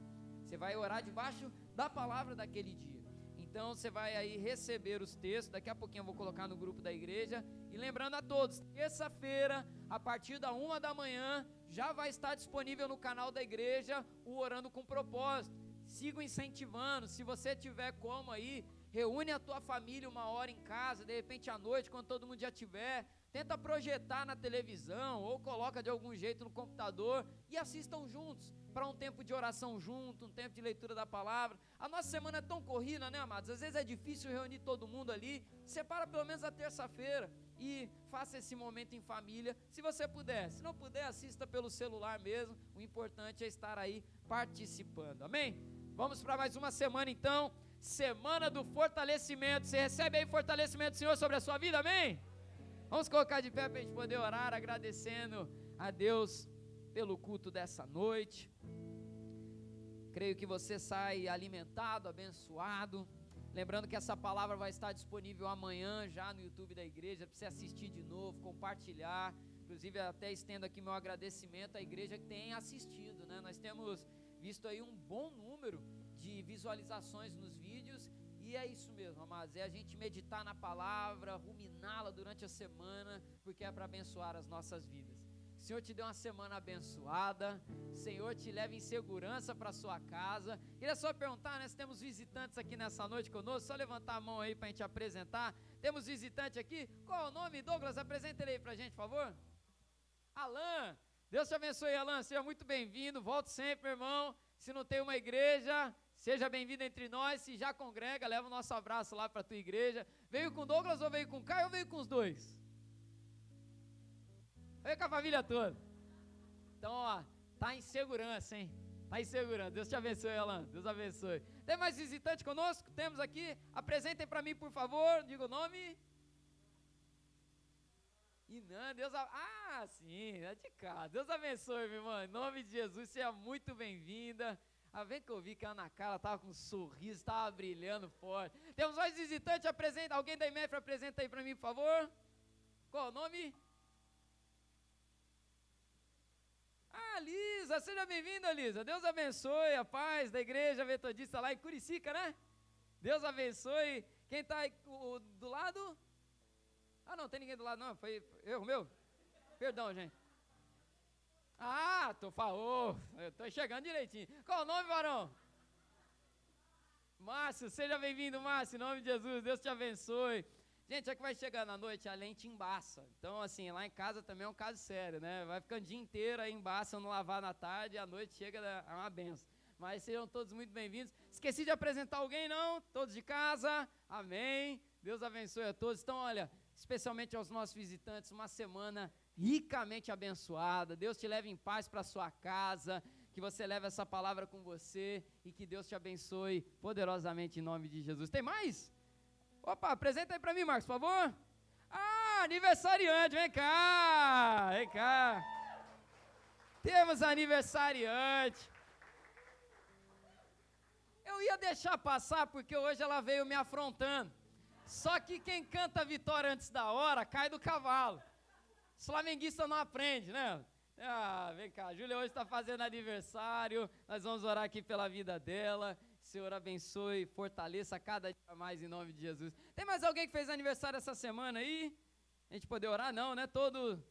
Você vai orar debaixo da palavra daquele dia. Então você vai aí receber os textos. Daqui a pouquinho eu vou colocar no grupo da igreja. E lembrando a todos, terça-feira, a partir da 1h, já vai estar disponível no canal da igreja o Orando com Propósito. Siga incentivando. Se você tiver como aí, reúne a tua família uma hora em casa, de repente à noite, quando todo mundo já tiver. Tenta projetar na televisão ou coloca de algum jeito no computador e assistam juntos para um tempo de oração junto, um tempo de leitura da palavra. A nossa semana é tão corrida, né, amados? Às vezes é difícil reunir todo mundo ali. Separa pelo menos a terça-feira e faça esse momento em família, se você puder. Se não puder, assista pelo celular mesmo. O importante é estar aí participando, amém? Vamos para mais uma semana então, semana do fortalecimento. Você recebe aí fortalecimento do Senhor sobre a sua vida, amém? Vamos colocar de pé para a gente poder orar, agradecendo a Deus pelo culto dessa noite. Creio que você sai alimentado, abençoado. Lembrando que essa palavra vai estar disponível amanhã já no YouTube da igreja, para você assistir de novo, compartilhar. Inclusive até estendo aqui meu agradecimento à igreja que tem assistido, né? Nós temos visto aí um bom número de visualizações nos vídeos, e é isso mesmo, amados, é a gente meditar na palavra, ruminá-la durante a semana, porque é para abençoar as nossas vidas. O Senhor te deu uma semana abençoada, o Senhor te leva em segurança para a sua casa. Queria só perguntar, né, se temos visitantes aqui nessa noite conosco, só levantar a mão aí para a gente apresentar. Temos visitante aqui, qual é o nome, Douglas? Apresenta ele aí para a gente, por favor. Alan, Deus te abençoe, Alan, seja muito bem-vindo, volte sempre, meu irmão. Se não tem uma igreja, seja bem-vindo entre nós. Se já congrega, leva o nosso abraço lá para a tua igreja. Veio com Douglas ou veio com Caio ou veio com os dois? Veio com a família toda. Então, ó, tá em segurança, hein? Tá em segurança. Deus te abençoe, Alan. Deus abençoe. Tem mais visitante conosco? Temos aqui. Apresentem para mim, por favor. Diga o nome. Inan, Deus. Ah, sim, é de cá. Deus abençoe, minha irmã. Em nome de Jesus, seja muito bem-vinda. Ah, vem que eu vi que a Ana Carla estava com um sorriso, estava brilhando forte. Temos mais visitantes. Apresenta. Alguém da IMEF apresenta aí para mim, por favor. Qual o nome? Ah, Lisa, seja bem-vinda, Lisa. Deus abençoe a paz da igreja metodista lá em Curicica, né? Deus abençoe. Quem está aí do lado? Ah, não, tem ninguém do lado, não. Foi erro meu? Perdão, gente. Ah, eu tô chegando direitinho. Qual o nome, varão? Márcio, seja bem-vindo, Márcio, em nome de Jesus. Deus te abençoe. Gente, é que vai chegando à noite, a lente embaça. Então, assim, lá em casa também é um caso sério, né? Vai ficando o dia inteiro, aí embaça, não lavar na tarde, e à noite chega, é uma benção. Mas sejam todos muito bem-vindos. Esqueci de apresentar alguém, não? Todos de casa? Amém. Deus abençoe a todos. Então, olha, especialmente aos nossos visitantes, uma semana ricamente abençoada. Deus te leve em paz para a sua casa, que você leve essa palavra com você e que Deus te abençoe poderosamente em nome de Jesus. Tem mais? Opa, apresenta aí para mim, Marcos, por favor. Ah, aniversariante, vem cá, vem cá. Temos aniversariante. Eu ia deixar passar porque hoje ela veio me afrontando. Só que quem canta a vitória antes da hora cai do cavalo. Os flamenguistas não aprendem, né? Ah, vem cá, a Júlia hoje está fazendo aniversário, nós vamos orar aqui pela vida dela. Senhor abençoe, fortaleça cada dia mais em nome de Jesus. Tem mais alguém que fez aniversário essa semana aí? A gente poder orar? Não, né?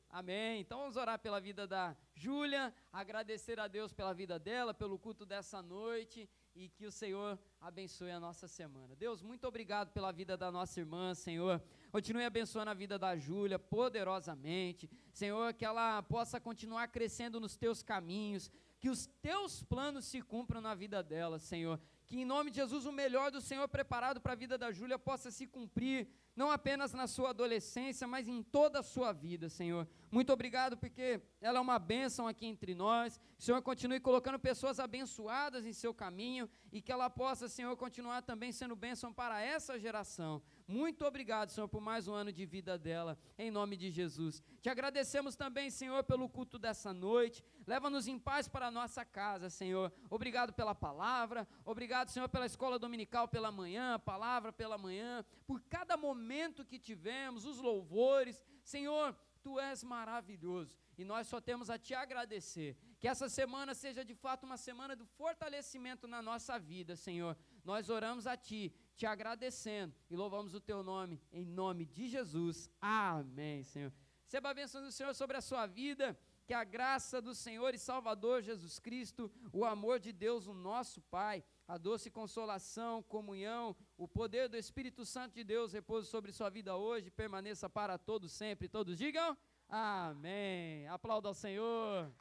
Amém. Então vamos orar pela vida da Júlia, agradecer a Deus pela vida dela, pelo culto dessa noite e que o Senhor abençoe a nossa semana. Deus, muito obrigado pela vida da nossa irmã, Senhor. Continue abençoando a vida da Júlia poderosamente. Senhor, que ela possa continuar crescendo nos teus caminhos, que os teus planos se cumpram na vida dela, Senhor. Que em nome de Jesus o melhor do Senhor preparado para a vida da Júlia possa se cumprir, não apenas na sua adolescência, mas em toda a sua vida, Senhor. Muito obrigado porque ela é uma bênção aqui entre nós. O Senhor continue colocando pessoas abençoadas em seu caminho e que ela possa, Senhor, continuar também sendo bênção para essa geração. Muito obrigado, Senhor, por mais um ano de vida dela, em nome de Jesus. Te agradecemos também, Senhor, pelo culto dessa noite. Leva-nos em paz para a nossa casa, Senhor. Obrigado pela palavra, obrigado, Senhor, pela escola dominical pela manhã, a palavra pela manhã, por cada momento que tivemos, os louvores. Senhor, Tu és maravilhoso e nós só temos a Te agradecer. Que essa semana seja de fato uma semana do fortalecimento na nossa vida, Senhor. Nós oramos a Ti, Te agradecendo e louvamos o Teu nome, em nome de Jesus. Amém, Senhor. Receba a bênção do Senhor sobre a sua vida, que a graça do Senhor e Salvador Jesus Cristo, o amor de Deus, o nosso Pai, a doce consolação, comunhão, o poder do Espírito Santo de Deus repouse sobre sua vida hoje, permaneça para todos sempre. Todos digam amém. Aplauda ao Senhor.